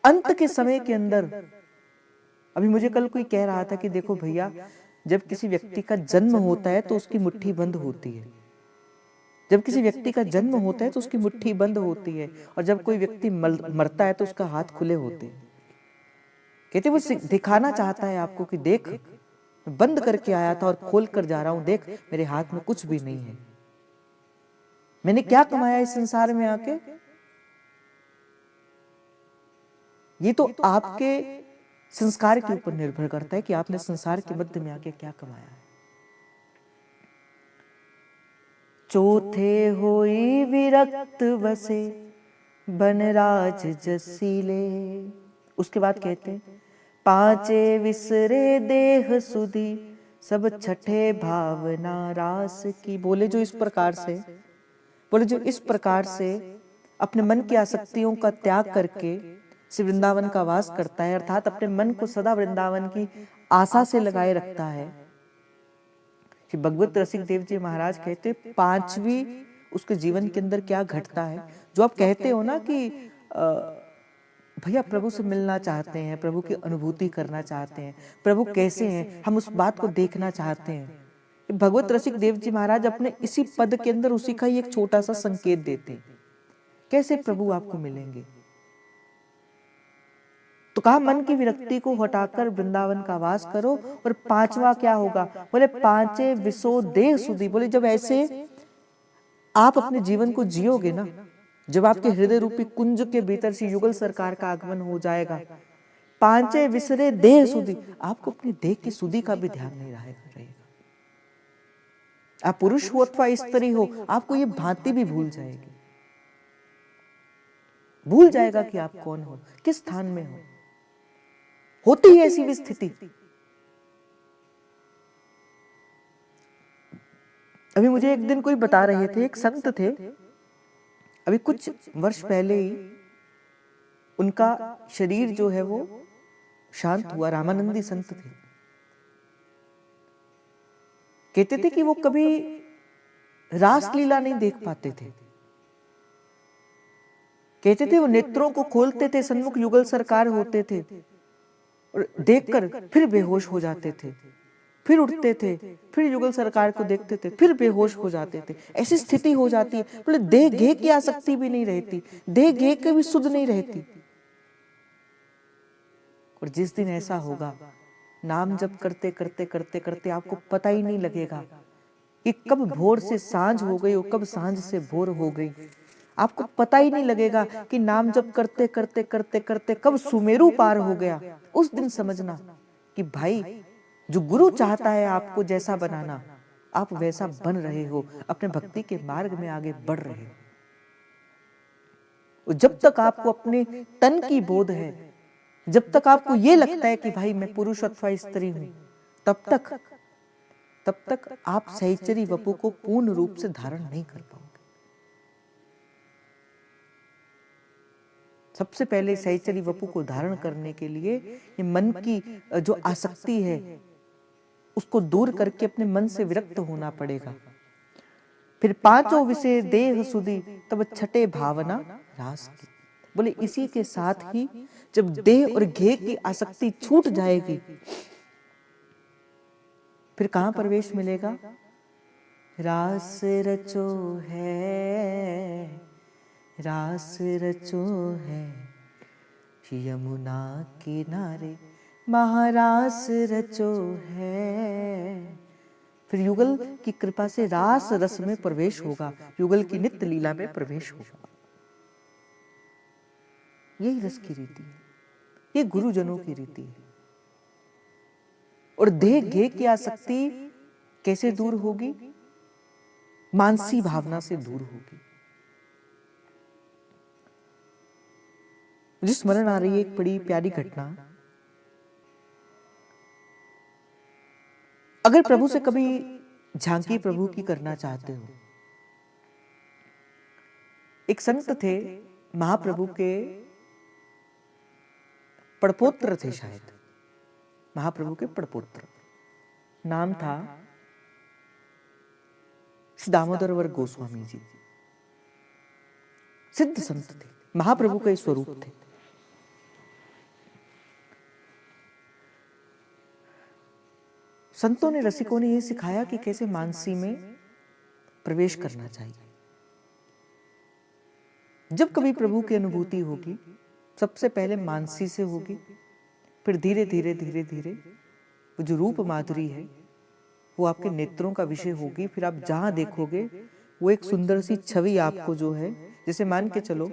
Speaker 1: अंत के समय के अंदर, अभी मुझे कल कोई कह रहा था कि देखो भैया, जब किसी व्यक्ति का जन्म होता है तो उसकी मुट्ठी बंद होती है, जब किसी व्यक्ति का जन्म होता है तो उसकी मुट्ठी बंद होती है, और जब कोई व्यक्ति मरता है तो उसका हाथ खुले होते हैं। कहते वो दिखाना चाहता है आपको कि देख, बंद करके आया था और खोल कर जा रहा हूं, देख मेरे हाथ में कुछ भी नहीं है, मैंने क्या कमाया इस संसार में आके। ये तो आपके संस्कार के ऊपर निर्भर करता है कि आपने संसार के मध्य में आके क्या कमाया है। चौथे होई विरक्त बसे बनराज जसीले। उसके बाद कहते हैं पांचे विसरे देह सुधी सब छठे भावना रास की। बोले जो इस प्रकार से, बोले जो इस प्रकार से अपने मन की आसक्तियों का त्याग करके श्री वृंदावन का वास करता है, अर्थात अपने मन को सदा वृंदावन की आशा से लगाए रखता है। कि भगवत रसिक देव जी महाराज कहते पांचवी उसके जीवन के अंदर क्या घटता है। जो आप कहते हो ना कि भैया प्रभु से मिलना चाहते हैं, प्रभु की अनुभूति करना चाहते हैं, प्रभु कैसे हैं, हम उस बात को देखना चाहते हैं। भगवत रसिक देव जी महाराज अपने इसी पद के अंदर उसी का ही एक छोटा सा संकेत देते हैं, कैसे प्रभु आपको मिलेंगे। तो कहा मन की विरक्ति को हटाकर वृंदावन का वास करो। और पांचवा क्या होगा, बोले पांचे विसो देह सुधी। बोले जब ऐसे आप अपने जीवन को जियोगे ना, जब आपके हृदय रूपी कुंज के भीतर से युगल सरकार का आगमन हो जाएगा, पांचे विसरे देह सुधी, आपको अपनी देह की सुधी का भी ध्यान नहीं रहेगा। आप पुरुष हो अथवा स्त्री हो, आपको ये भांति भी भूल जाएगी, भूल जाएगा कि आप कौन हो, किस स्थान में हो। होती है ऐसी भी स्थिति। अभी मुझे एक दिन कोई बता रहे थे, एक संत थे, अभी कुछ वर्ष पहले ही उनका शरीर जो है वो शांत हुआ। रामानंदी संत थे। कहते थे कि वो कभी रास लीला नहीं देख पाते थे। कहते थे वो नेत्रों को खोलते थे, सन्मुख युगल सरकार होते थे, और देखकर फिर बेहोश हो जाते थे, फिर उठते थे, फिर युगल सरकार को देखते थे, फिर बेहोश हो जाते थे। ऐसी स्थिति हो जाती है। बोले देह घेह की आसक्ति भी नहीं रहती, देह घेह की भी सुध नहीं रहती। और जिस दिन ऐसा होगा, नाम जप करते करते करते करते आपको पता ही नहीं लगेगा कि कब भोर से सांझ हो गई और कब सांझ से भोर हो गई। आपको पता ही नहीं लगेगा कि नाम जप करते करते करते करते कब सुमेरु पार हो गया। उस दिन समझना कि भाई जो गुरु चाहता है आपको जैसा बनाना, आप वैसा बन रहे हो, अपने भक्ति के मार्ग में आगे बढ़ रहे हो। और जब तक आपको अपने तन की बोध है, जब तक आपको ये लगता है कि भाई मैं पुरुष अथवा स्त्री हूं, तब तक आप सहचरी वपु को पूर्ण रूप से धारण नहीं कर पाओगे। सबसे पहले सहचरी वपु को धारण करने के लिए ये मन की जो आसक्ति है उसको दूर करके अपने मन से विरक्त होना पड़ेगा। फिर पांचों विषय देह सुधी तब छठे भावना रास की। बोले इसी के साथ ही जब देह और घेह की आसक्ति छूट जाएगी, फिर कहां प्रवेश मिलेगा? रास रचो है, रास रचो है यमुना किनारे, महारास रचो है। फिर युगल की कृपा से रास रस में प्रवेश होगा, युगल की नित्य लीला में प्रवेश होगा। यही रस की रीति है, ये गुरुजनों की रीति है। और देह घेह की आसक्ति कैसे दूर होगी? मानसी भावना से दूर होगी। मुझे स्मरण आ रही है एक बड़ी प्यारी घटना। अगर प्रभु से कभी झांकी प्रभु की करना चाहते हो, एक संत थे, महाप्रभु के पड़पोत्र थे, शायद महाप्रभु के पड़पोत्र, नाम था दामोदर वर्ग गोस्वामी जी। सिद्ध संत थे, महाप्रभु का स्वरूप थे। संतों ने, रसिकों ने यह सिखाया कि कैसे मानसी में प्रवेश करना चाहिए। जब कभी प्रभु की अनुभूति होगी, सबसे पहले मानसी से होगी, फिर धीरे धीरे धीरे धीरे वो जो रूप माधुरी है वो आपके नेत्रों का विषय होगी। फिर आप जहां देखोगे वो एक सुंदर सी छवि आपको जो है, जैसे मान के चलो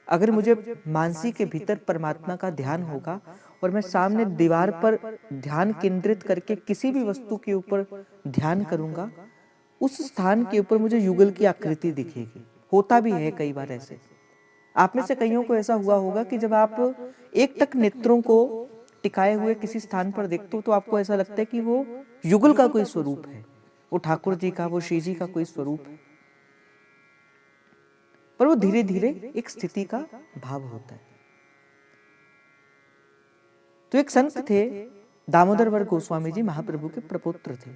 Speaker 1: अगर मुझे मानसी के भीतर परमात्मा का ध्यान होगा और मैं सामने दीवार पर ध्यान केंद्रित करके किसी भी वस्तु के ऊपर ध्यान करूंगा, उस स्थान के ऊपर मुझे युगल की आकृति दिखेगी। होता भी है कई बार ऐसे। आप में से कईयों को ऐसा हुआ होगा कि जब आप एक टक नेत्रों को टिकाए हुए किसी स्थान पर देखते हो तो आपको ऐसा लगता है कि वो युगल का कोई स्वरूप है, वो ठाकुर जी का, वो श्री जी का कोई स्वरूप है। पर वो धीरे धीरे एक स्थिति का भाव होता है। तो एक संत थे, दामोदर वर्ग गोस्वामी जी, महाप्रभु के प्रपुत्र थे।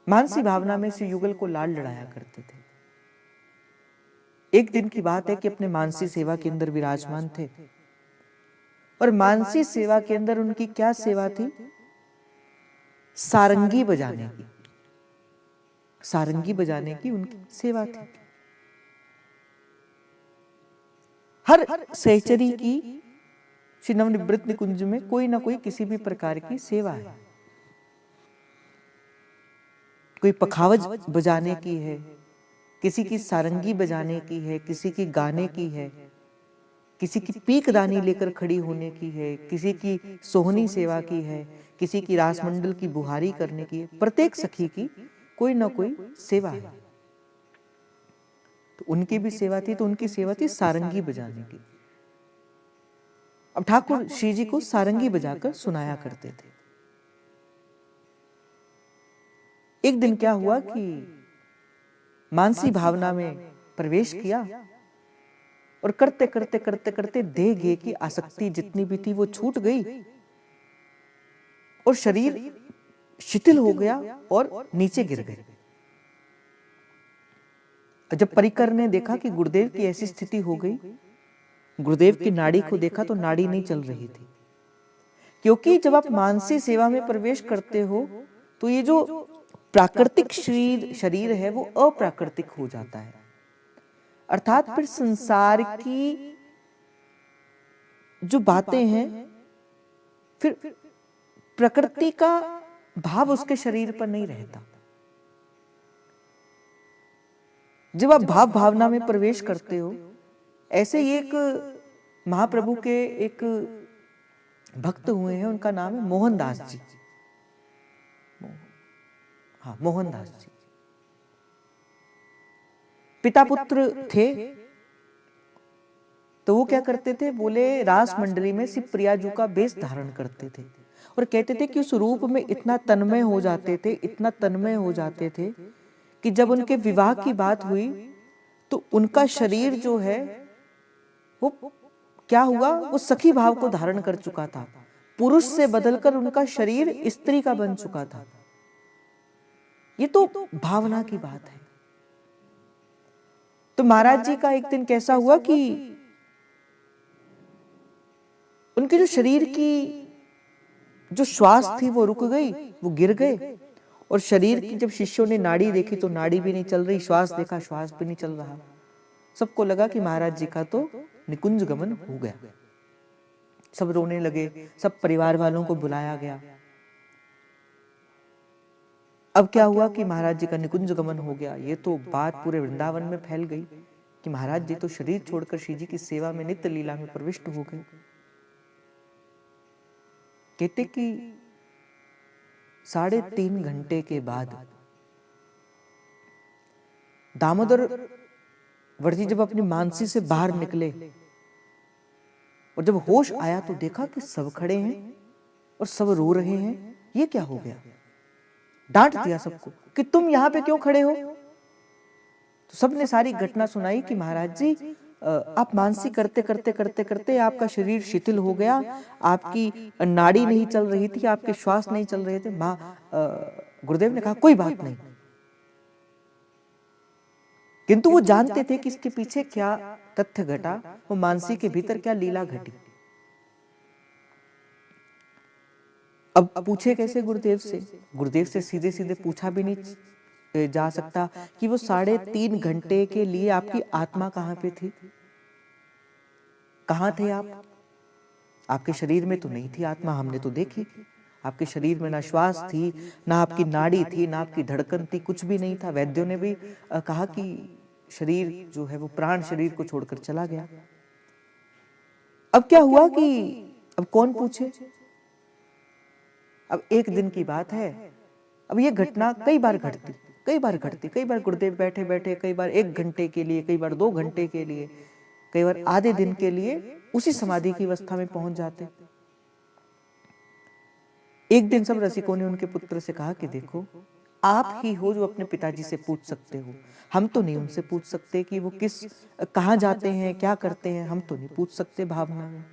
Speaker 1: मानसी भावना में से युगल को लाड लड़ाया करते थे। एक दिन की बात है कि अपने मानसी सेवा के अंदर विराजमान थे और मानसी सेवा के अंदर उनकी क्या सेवा थी? सारंगी बजाने की। सारंगी बजाने की उनकी सेवा थी। हर सहचरी की श्री नवनिवृत्त निकुंज में कोई ना कोई किसी भी प्रकार की सेवा है। कोई पखावज बजाने की है, किसी की सारंगी बजाने की है, किसी की गाने की है, किसी की पीकदानी लेकर खड़ी होने की है, किसी की सोहनी सेवा की है, किसी की रासमंडल की बुहारी करने की है। प्रत्येक सखी की कोई ना कोई सेवा है। तो उनकी भी सेवा थी, तो उनकी सेवा थी सारंगी बजाने की। अब ठाकुर श्री जी को सारंगी बजाकर सुनाया करते थे। एक दिन क्या हुआ कि मानसी भावना में प्रवेश किया और करते करते करते करते देह घेह की आसक्ति जितनी भी थी वो छूट गई और शरीर शिथिल हो गया और नीचे गिर गए। जब परिकर ने देखा कि गुरुदेव की ऐसी स्थिति हो गई, गुरुदेव की नाड़ी को देखा तो नाड़ी नहीं चल रही थी। क्योंकि जब आप मानसी सेवा में प्रवेश करते हो तो ये जो प्राकृतिक शरीर है वो अप्राकृतिक हो जाता है। अर्थात फिर संसार की जो बातें हैं, फिर प्रकृति का भाव उसके शरीर पर नहीं रहता। जब आप भाव भावना में प्रवेश करते हो, ऐसे ही एक महाप्रभु के एक भक्त हुए हैं, उनका नाम है मोहनदास जी। हाँ, मोहनदास जी पिता पुत्र थे तो वो क्या करते थे, बोले रास मंडली में शिव प्रियाजू का वेश धारण करते थे और कहते थे कि उस रूप में इतना तन्मय हो जाते थे, इतना तन्मय हो जाते थे कि जब उनके विवाह की बात हुई तो उनका शरीर जो है वो क्या हुआ, वो सखी भाव को धारण कर चुका था, पुरुष से बदलकर उनका शरीर स्त्री का बन चुका था। ये तो भावना की बात है। तो महाराज जी का एक दिन कैसा हुआ कि उनके जो शरीर की जो श्वास थी वो रुक गई, वो गिर गए और शरीर की जब शिष्यों ने नाड़ी देखी तो नाड़ी भी नहीं चल रही, श्वास देखा श्वास भी नहीं चल रहा। सबको लगा कि महाराज जी का तो निकुंज गमन हो गया। सब रोने लगे, सब परिवार वालों को बुलाया गया। अब क्या हुआ कि महाराज जी का निकुंज गमन हो गया। ये तो बात पूरे वृंदावन में फैल गई कि महाराज जी तो शरीर छोड़कर श्री जी की सेवा में नित्य लीला में प्रविष्ट हो गए। कहते कि 3.5 घंटे के बाद दामोदर वर्जी जब अपनी मानसी से बाहर निकले और जब होश आया तो देखा कि सब खड़े हैं और सब रो रहे हैं। ये क्या हो गया? डांट दिया सबको कि तुम यहां पे क्यों खड़े हो। तो सबने सारी घटना सुनाई कि महाराज जी आप मानसी करते करते करते करते आपका शरीर शिथिल हो गया, आपकी नाड़ी नहीं चल रही थी, आपके श्वास नहीं चल रहे थे। गुरुदेव ने कहा कोई बात नहीं, किंतु वो जानते थे कि इसके पीछे क्या तथ्य घटा, वो मानसी के भीतर क्या लीला घटी। अब पूछे कैसे गुरुदेव से? गुरुदेव से सीधे सीधे पूछा भी नहीं जा सकता कि वो 3.5 घंटे के लिए आपकी आत्मा कहां पे थी, कहां थे आप? आपके शरीर में तो नहीं थी आत्मा, हमने तो देखी। आपके शरीर में ना श्वास थी, ना आपकी नाड़ी थी, ना आपकी धड़कन थी, कुछ भी नहीं था। वैद्यों ने भी कहा कि शरीर जो है वो प्राण शरीर को छोड़कर चला गया। अब क्या हुआ कि अब कौन पूछे? अब एक दिन की बात है। अब ये घटना कई बार घटती, कई बार गुरुदेव बैठे बैठे कई बार 1 घंटे के लिए, कई बार 2 घंटे के लिए, कई बार आधे दिन के लिए उसी समाधि की अवस्था में पहुंच जाते। एक दिन सब रसिकों ने उनके पुत्र से कहा कि देखो, आप ही हो जो अपने पिताजी से पूछ सकते हो, हम तो नहीं उनसे पूछ सकते कि वो कहां जाते हैं, क्या करते हैं, हम तो नहीं पूछ सकते भावना में।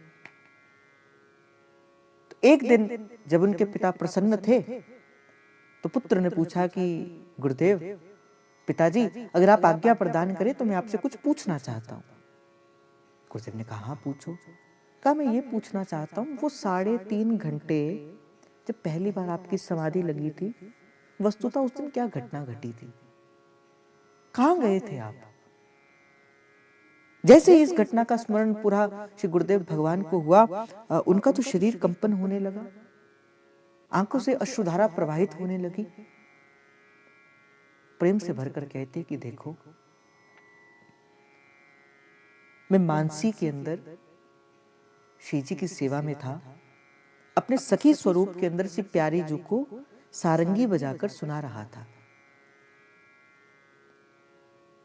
Speaker 1: तो एक दिन जब उनके पिता प्रसन्न थे तो पुत्र ने पूछा कि गुरुदेव, पिताजी अगर आप आज्ञा प्रदान करें तो मैं आपसे कुछ पूछना चाहता हूं। गुरुदेव ने कहा हाँ पूछो। कहा मैं ये पूछना चाहता हूं, वो 3.5 घंटे जब पहली बार आपकी समाधि लगी थी, वस्तुतः उस दिन क्या घटना घटी थी, कहां गए थे आप? जैसे इस घटना का स्मरण पूरा श्री गुरुदेव भगवान को हुआ, उनका तो शरीर कंपन होने लगा, आंखों से अश्रुधारा प्रवाहित होने लगी। प्रेम से भरकर कहते कि देखो, मैं मानसी के अंदर श्री जी की सेवा में था, अपने सखी स्वरूप के अंदर से प्यारी जी को सारंगी बजाकर सुना रहा था।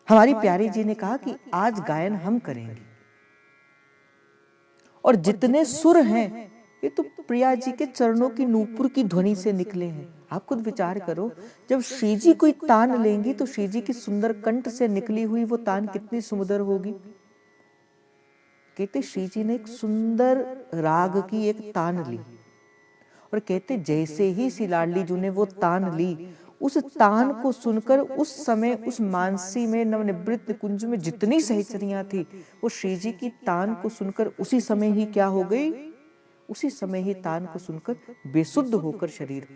Speaker 1: हमारी प्यारी जी ने कहा कि आज गायन हम करेंगे और जितने सुर हैं ये तो प्रिया जी के चरणों की नूपुर की ध्वनि से निकले हैं। आप खुद विचार करो, जब श्री जी कोई तान लेंगी तो श्री जी की सुंदर कंठ से निकली हुई वो तान कितनी सुंदर होगी। कहते श्री जी ने एक सुंदर राग की एक तान ली और कहते जैसे ही श्री लाडली जी ने वो तान ली, उस तान को सुनकर उस समय उस मानसी में नवनिवृत्त कुंज में जितनी सहचरियां थी, वो श्री जी की तान को सुनकर उसी समय ही क्या हो गई, उसी समय ही तान को सुनकर बेसुद्ध होकर शरीर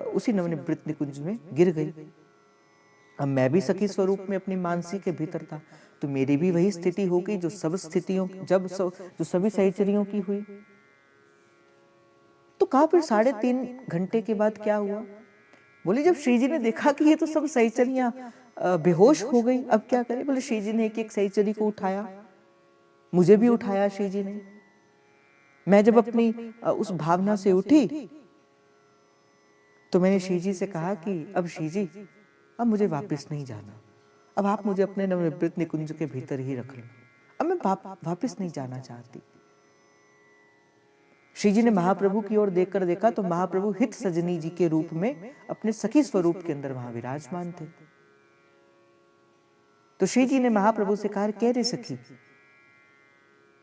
Speaker 1: उसी नवनिवृत्त निकुंज में गिर गई। अब मैं भी सखी स्वरूप में अपनी मानसी के भीतर था, तो मेरी भी वही स्थिति होगी जो सब स्थितियों जो सभी सहचरियों की हुई। तो कहा फिर 3.5 घंटे के बाद क्या हुआ? बोले जब श्री जी ने देखा कि ये तो सब सहचरियां बेहोश हो गई, अब क्या करें? बोले श्री जी ने एक एक सहचरी को उठाया, मुझे भी उठाया श्री जी ने। मैं जब अपनी उस भावना से उठी तो मैंने श्री जी से कहा कि अब श्री जी, अब मुझे वापस नहीं जाना, अब आप मुझे अपने नवनिवृत्त निकुंज के भीतर ही रख लो, अब मैं वापस नहीं जाना चाहती। श्री जी ने महाप्रभु की ओर देखकर देखा तो महाप्रभु हित सजनी जी के रूप में अपने सखी स्वरूप के अंदर वहां विराजमान थे। तो श्री जी ने महाप्रभु से कहा, कह रे सखी,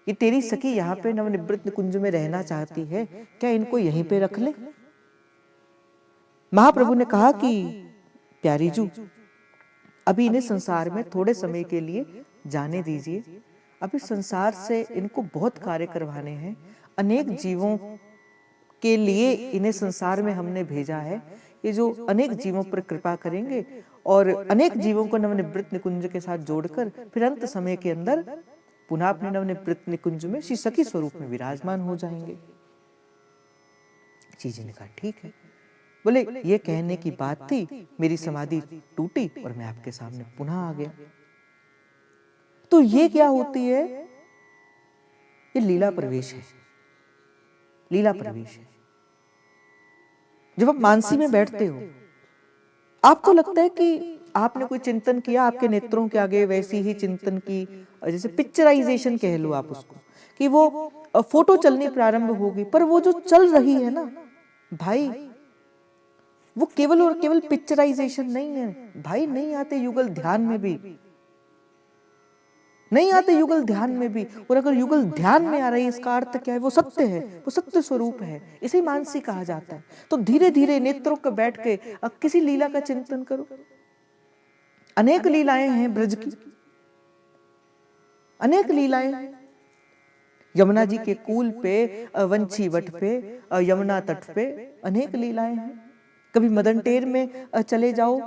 Speaker 1: ये तेरी सखी यहाँ पे नवनिवृत्त कुंज में रहना चाहती है, क्या इनको यहीं पे रख ले? महाप्रभु ने कहा कि प्यारी जू, अभी इन्हें संसार में थोड़े समय के लिए जाने दीजिए। अभी संसार से इनको बहुत कार्य करवाने हैं, अनेक जीवों के लिए इन्हें संसार में हमने भेजा है। ये जो अनेक जीवों पर कृपा करेंगे और अनेक जीवों को नवनिवृत्त निकुंज के साथ जोड़कर फिर अंत समय के अंदर पुनः अपने नवनिवृत्त निकुंज में श्री सखी स्वरूप में विराजमान हो जाएंगे। जी ने कहा ठीक है। बोले ये कहने की बात थी, मेरी समाधि टूटी और मैं आपके सामने पुनः आ गया। तो ये क्या होती है? ये लीला प्रवेश है, लीला प्रवेश है। जब आप मानसी में बैठते हो, आपको लगता है कि आपने कोई चिंतन किया, आपके नेत्रों के आगे वैसी ही चिंतन की, जैसे पिक्चराइजेशन कह लो आप उसको, कि वो फोटो चलनी प्रारंभ होगी। पर वो जो चल रही है ना भाई, वो केवल और केवल पिक्चराइजेशन नहीं है भाई। नहीं आते युगल ध्यान में भी, नहीं आते युगल ध्यान में भी। और अगर युगल ध्यान में आ रही है, इसका अर्थ क्या है? वो सत्य है, वो सत्य स्वरूप है। इसे मानसी कहा जाता है। तो धीरे धीरे नेत्रों को बैठ के किसी लीला का चिंतन करो। अनेक लीलाएं हैं ब्रज की, अनेक लीलाएं हैं। यमुना जी के कूल पे, वंशी वट पे, यमुना तट पे अनेक लीलाएं हैं। कभी मदन टेर में चले जाओ,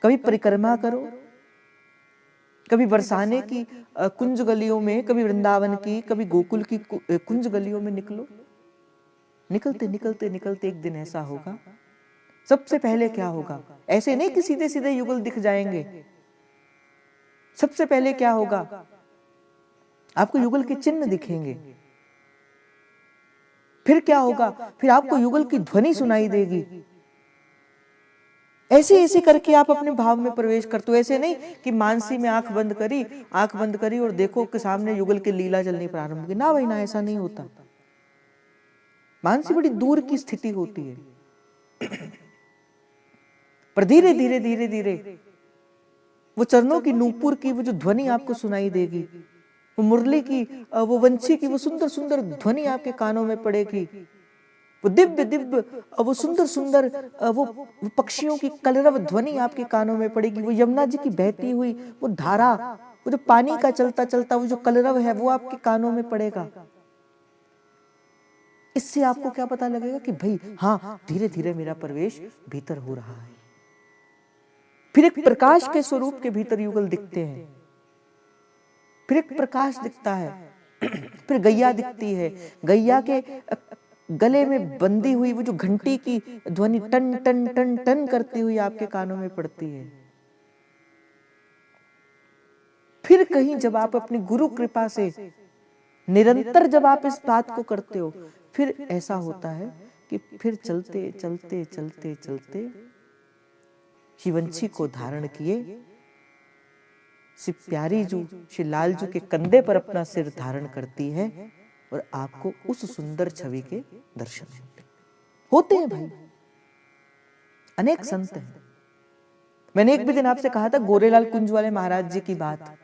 Speaker 1: कभी परिक्रमा करो, कभी बरसाने की कुंज गलियों में, कभी वृंदावन की, कभी गोकुल की कुंज गलियों में निकलो। निकलते निकलते निकलते एक दिन ऐसा होगा, सबसे पहले क्या होगा? ऐसे नहीं कि सीधे सीधे युगल दिख जाएंगे। सबसे पहले क्या होगा? आपको युगल के चिन्ह दिखेंगे। फिर क्या होगा? फिर आपको युगल की ध्वनि सुनाई देगी। ऐसे ऐसे करके आप अपने भाव में प्रवेश करते हो। ऐसे नहीं कि मानसी में आंख बंद करी और देखो कि सामने युगल की लीला चलनी प्रारंभ होगी। ना भाई ना, ऐसा नहीं होता। मानसी बड़ी दूर की स्थिति होती है। पर धीरे धीरे धीरे धीरे वो चरणों की नूपुर की वो जो ध्वनि आपको सुनाई देगी, वो मुरली की, वो वंशी की वो सुंदर सुंदर ध्वनि आपके कानों में पड़ेगी। वो दिव्य दिव्य, वो सुंदर सुंदर, वो पक्षियों की कलरव ध्वनि आपके कानों में पड़ेगी। वो यमुना जी की बहती हुई वो धारा, वो जो पानी का चलता चलता वो जो कलरव है, वो आपके कानों में पड़ेगा। इससे आपको क्या पता लगेगा कि भाई हाँ, धीरे धीरे मेरा प्रवेश भीतर हो रहा है। फिर एक प्रकाश के स्वरूप के भीतर युगल दिखते हैं। फिर एक प्रकाश दिखता है। फिर गैया दिखती है। गैया के गले में बंधी हुई वो जो घंटी की ध्वनि टन टन टन टन करती हुई आपके कानों में पड़ती है। फिर कहीं जब आप अपनी गुरु कृपा से निरंतर जब आप इस बात को करते हो, फिर ऐसा होता है कि फिर चलते चलते चलते चलते शिवंशी को धारण किए श्री प्यारी जू, श्री लालजू के कंधे पर अपना सिर धारण करती है और आपको उस सुंदर छवि के दर्शन होते हैं। भाई अनेक संत हैं। मैंने एक भी दिन आपसे कहा था गोरेलाल कुंज वाले महाराज जी की बात।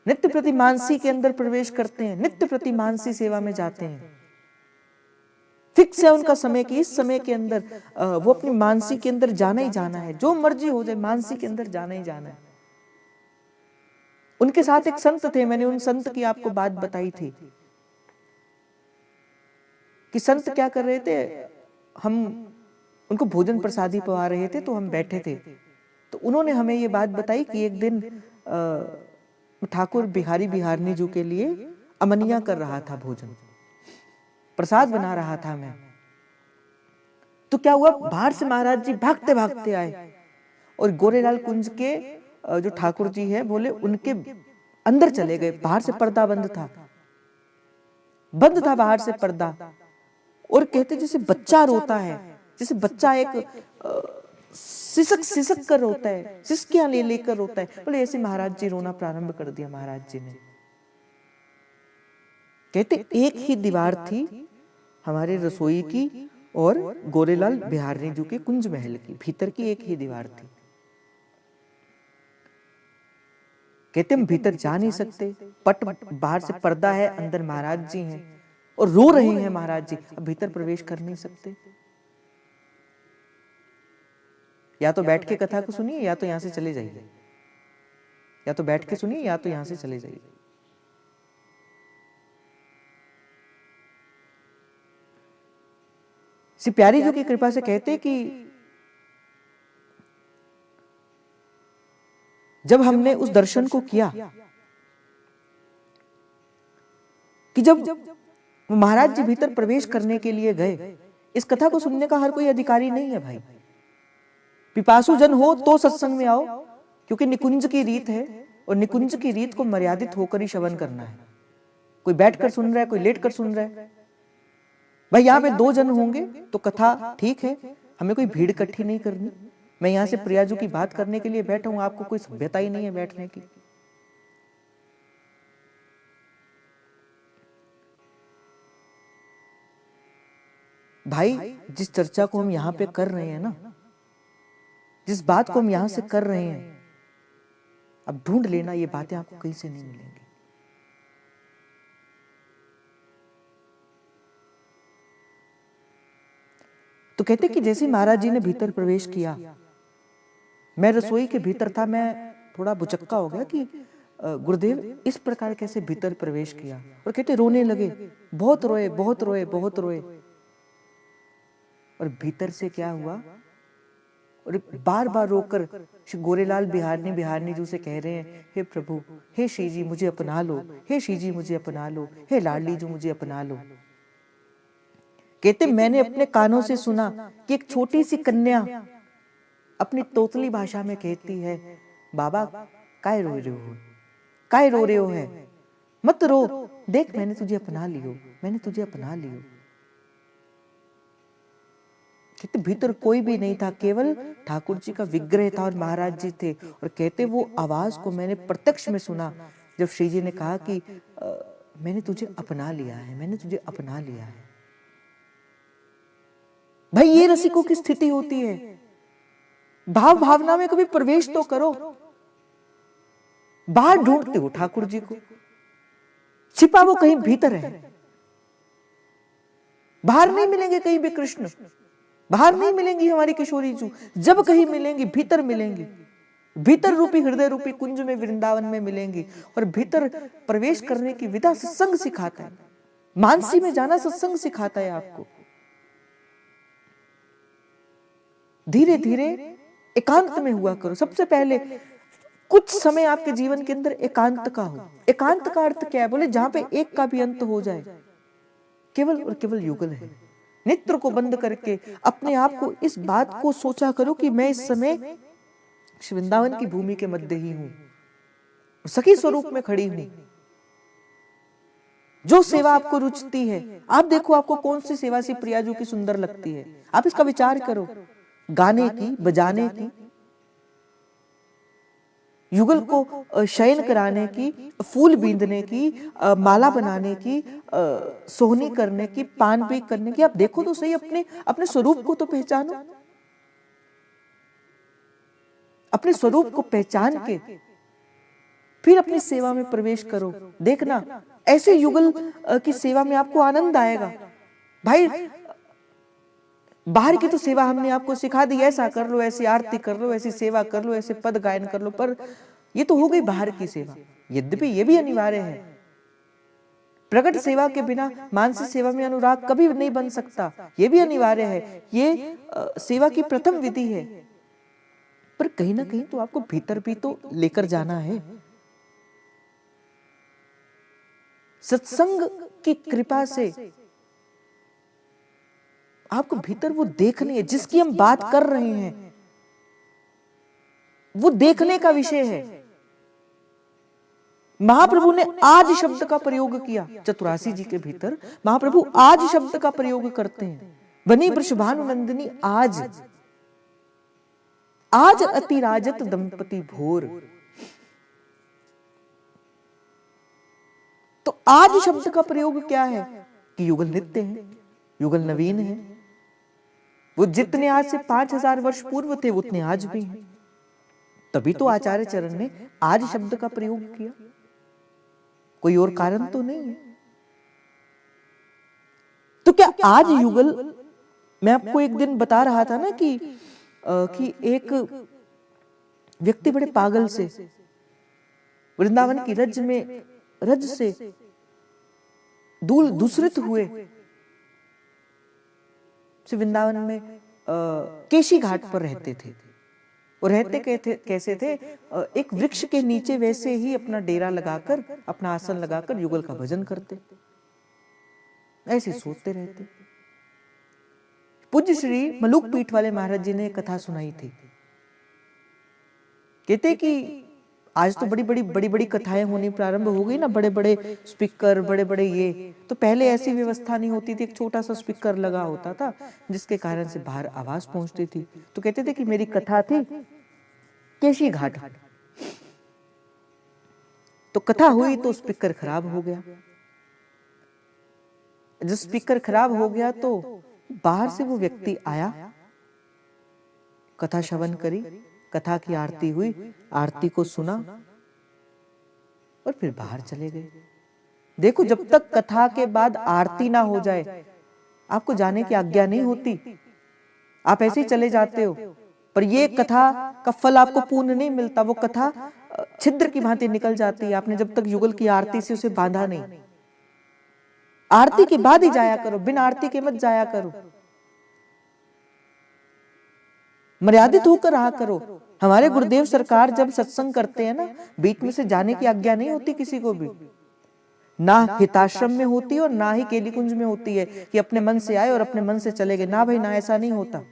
Speaker 1: नित्य प्रति मानसी के अंदर प्रवेश करते हैं, नित्य प्रति मानसी सेवा में जाते हैं। फिक्स है उनका समय कि इस समय के अंदर वो अपनी मानसी के अंदर जाना ही जाना है। जो मर्जी हो जाए, मानसी के अंदर जाना ही जाना है। उनके साथ एक संत थे, मैंने उन संत की आपको बात बताई थी कि संत क्या कर रहे थे, हम उनको भोजन प्रसादी पवा रहे थे, तो हम बैठे थे। तो उन्होंने हमें ये बात बताई कि एक दिन ठाकुर बिहारी बिहारनी जी के लिए अमनिया कर रहा था, भोजन प्रसाद बना रहा था मैं। तो क्या हुआ, बाहर से महाराज जी भागते भागते आए और गोरेलाल कुंज के जो ठाकुर जी है बोले उनके अंदर चले गए। बाहर से पर्दा बंद था, बाहर से पर्दा। और कहते जैसे बच्चा रोता है, जैसे बच्चा एक सिसक सिसक कर रोता है, सिसकियां ले लेकर रोता है। बोले ऐसे महाराज जी रोना प्रारंभ कर दिया महाराज जी ने। कहते एक ही दीवार थी हमारे रसोई की और गोरेलाल बिहारनी जी के कुंज महल की, भीतर की एक ही दीवार थी। कहते हम भीतर जा नहीं सकते, पट बाहर से पर्दा है, अंदर महाराज जी हैं और रो रहे हैं महाराज जी, अब भीतर प्रवेश कर नहीं सकते। या तो बैठ के कथा को सुनिए या तो यहां से चले जाइए, या तो बैठ के सुनिए या तो यहां से चले जाइए। श्री प्यारी जी की कृपा से कहते कि जब हमने उस दर्शन को किया कि जब महाराज जी भीतर प्रवेश करने के लिए गए, इस कथा को सुनने का हर कोई अधिकारी नहीं है भाई। पिपासु जन हो तो सत्संग में आओ, क्योंकि निकुंज की रीत है और निकुंज की रीत को मर्यादित होकर ही श्रवण करना है। कोई बैठकर सुन रहा है, कोई लेटकर सुन रहा है। भाई यहाँ पे 2 जन होंगे तो कथा ठीक है, हमें कोई भीड़ इकट्ठी नहीं करनी। मैं यहां से प्रियाजू की बात करने के लिए बैठा हूं, आपको कोई सभ्यता ही नहीं है बैठने की। भाई जिस चर्चा को हम यहां पे कर रहे हैं ना, जिस बात को हम यहां से कर रहे हैं, अब ढूंढ लेना ये बातें आपको कहीं से नहीं मिलेंगी। तो कहते कि जैसे महाराज जी ने भीतर प्रवेश किया, मैं रसोई के भीतर था, मैं थोड़ा बुचक्का हो गया कि गुरुदेव इस प्रकार कैसे भीतर प्रवेश किया। और कहते रोने लगे, बहुत रोए बहुत रोए बहुत रोए। और भीतर से क्या हुआ, और बार बार रोकर श्री गोरेलाल बिहारनी जी से कह रहे हैं, हे प्रभु, हे श्री जी मुझे अपना लो, हे श्री जी मुझे अपना लो, हे लाडली जी मुझे अपना लो। कहते मैंने अपने कानों से सुना कि एक छोटी सी कन्या अपनी तोतली भाषा में कहती है, बाबा काय रो रहे हो, काय रो रहे हो है, मत रो, देख मैंने तुझे अपना लियो, मैंने तुझे अपना लियो। कहते भीतर कोई भी नहीं था, केवल ठाकुर जी का विग्रह था और महाराज जी थे। और कहते वो आवाज को मैंने प्रत्यक्ष में सुना जब श्री जी ने कहा कि मैंने तुझे अपना लिया है, मैंने तुझे अपना लिया है। भाई ये रसिकों की स्थिति होती है, भाव भावना में कभी प्रवेश तो करो। बाहर ढूंढते हो ठाकुर जी को, छिपा वो कहीं भीतर है। बाहर नहीं मिलेंगे कहीं भी कृष्ण, बाहर नहीं मिलेंगी हमारी किशोरी जी, जब कहीं मिलेंगी भीतर मिलेंगी, भीतर रूपी हृदय रूपी कुंज में वृंदावन में मिलेंगी। और भीतर प्रवेश करने की विधा सत्संग सिखाता है, मानसी में जाना सत्संग सिखाता है आपको। धीरे धीरे एकांत में हुआ करो। सबसे पहले कुछ समय आपके जीवन के अंदर एकांत का हो। एकांत का अर्थ क्या है, बोले जहां पे एक का भी अंत हो जाए, केवल और केवल युगल है। नेत्र को बंद करके अपने आप को इस बात को सोचा करो कि मैं इस समय वृंदावन की भूमि के मध्य ही हूं, सखी स्वरूप में खड़ी हूं। जो सेवा आपको रुचती है, आप देखो आपको कौन सी सेवा सी प्रियाजू की सुंदर लगती है, आप इसका विचार करो। गाने की, बजाने की, युगल को शयन कराने की, फूल बींदने की, माला बनाने की, सोहनी करने की, पान पी करने की। आप देखो तो सही, अपने अपने स्वरूप को तो पहचानो। अपने स्वरूप को पहचान के फिर अपनी सेवा में प्रवेश करो। देखना ऐसे युगल की सेवा में आपको आनंद आएगा। भाई बाहर की तो सेवा हमने आपको सिखा दी, ऐसा कर लो, ऐसी आरती कर लो, ऐसी सेवा कर लो, ऐसे पद गायन कर लो, पर ये तो हो गई बाहर की सेवा। यद्यपि ये भी अनिवार्य है, प्रकट सेवा के बिना मानसिक सेवा में अनुराग कभी नहीं बन सकता, ये भी अनिवार्य है। ये सेवा की प्रथम विधि है, पर कहीं ना कहीं तो आपको भीतर भी तो लेकर जाना है। सत्संग की कृपा से आपको भीतर वो देखनी है, जिसकी हम बात कर रहे हैं, वो देखने का विषय है। महाप्रभु ने आज शब्द का प्रयोग किया, चतुरासी जी के भीतर महाप्रभु आज शब्द का प्रयोग करते हैं। बनी वृषभानुनंदिनी आज, आज अति राजत दंपति भोर। तो आज शब्द का प्रयोग क्या है कि युगल नित्य है, युगल नवीन है। वो जितने आज से 5000 वर्ष पूर्व थे उतने आज भी हैं। तभी तो आचार्य चरण ने आज शब्द का प्रयोग किया, कोई और कारण तो नहीं है। तो क्या आज युगल, मैं आपको एक दिन बता रहा था ना कि एक व्यक्ति बड़े पागल से वृंदावन की रज से दूसरित हुए, वृंदावन में केशी घाट पर रहते थे। और रहते कैसे थे, एक वृक्ष के नीचे वैसे ही अपना डेरा लगाकर, अपना आसन लगाकर युगल का भजन करते, ऐसे सोते रहते। पूज्य श्री मलुक पीठ वाले महाराज जी ने कथा सुनाई थी। कहते कि आज तो बड़ी बड़ी कथाएं होनी प्रारंभ हो गई ना, बड़े बड़े स्पीकर, बड़े बड़े ये। तो पहले ऐसी व्यवस्था नहीं होती थी, एक छोटा सा स्पीकर लगा होता था जिसके कारण से बाहर आवाज पहुंचती थी। तो कहते थे कि मेरी कथा थी केशी घाट। तो कथा हुई तो स्पीकर खराब हो गया। जब स्पीकर खराब हो गया तो बाहर से वो व्यक्ति आया, कथा श्रवण करी, कथा की आरती हुई, आरती को सुना और फिर बाहर चले गए। देखो, जब तक कथा के बाद आरती ना हो जाए आपको जाने की आज्ञा नहीं होती, आप ऐसे ही चले जाते हो। पर ये कथा का फल आपको पूर्ण नहीं मिलता, वो कथा छिद्र की भांति निकल जाती है। आपने जब तक युगल की आरती से उसे बांधा नहीं। आरती के बाद ही जाया करो, बिना आरती के मत जाया करो, मर्यादित होकर रहा करो। हमारे गुरुदेव सरकार जब सत्संग करते हैं ना, बीच में से जाने की आज्ञा नहीं होती किसी को भी, ना हिताश्रम में होती है और ना ही केली कुंज में होती है कि अपने मन से आए और अपने मन से चले गए। ना भाई ना, ऐसा नहीं होता।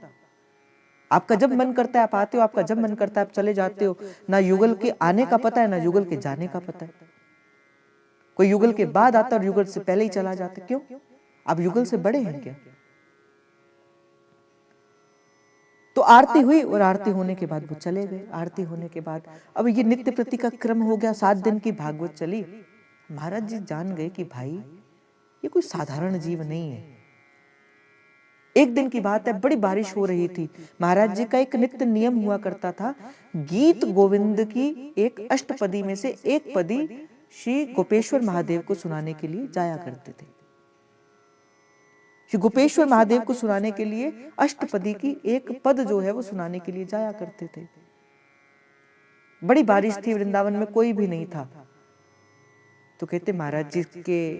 Speaker 1: आपका जब मन करता है आप आते हो, आपका जब मन करता है आप चले जाते हो। ना युगल के आने का पता है, ना युगल के जाने का पता है। कोई युगल के बाद आता और युगल से पहले ही चला जाता। क्यों? आप युगल से बड़े हैं क्या? तो आरती हुई और आरती होने के बाद वो चले गए। आरती होने के बाद अब ये नित्य प्रति का क्रम हो गया। 7 दिन की भागवत चली। महाराज जी जान गए कि भाई ये कोई साधारण जीव नहीं है। एक दिन की बात है, बड़ी बारिश हो रही थी। महाराज जी का एक नित्य नियम हुआ करता था, गीत गोविंद की एक अष्टपदी में से एक पदी श्री गोपेश्वर महादेव को सुनाने के लिए जाया करते थे। श्री गोपेश्वर महादेव को सुनाने के लिए अष्टपदी की एक पद जो है वो सुनाने के लिए जाया करते थे। बड़ी बारिश थी, वृंदावन में कोई भी नहीं था। तो कहते महाराज जी के,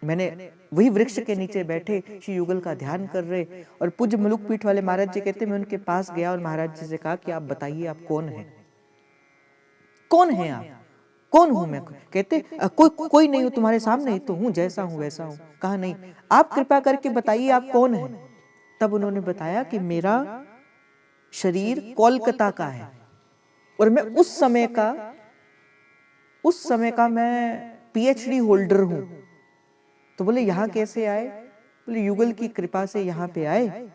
Speaker 1: मैंने वही वृक्ष के नीचे बैठे श्री युगल का ध्यान कर रहे, और पूज्य मलुक पीठ वाले महाराज जी कहते मैं उनके पास गया और महाराज जी से कहा कि आप बताइए आप कौन हैं? कौन हैं आप? कौन हूं मैं? कहते कोई नहीं हो, तुम्हारे सामने ही तो हूं, जैसा हूं वैसा हूं। कहा नहीं, आप कृपा करके बताइए आप कौन हैं। तब उन्होंने बताया कि मेरा शरीर कोलकाता का है और मैं उस समय का मैं पीएचडी होल्डर हूं। तो बोले यहां कैसे आए? बोले युगल की कृपा से यहां पे आए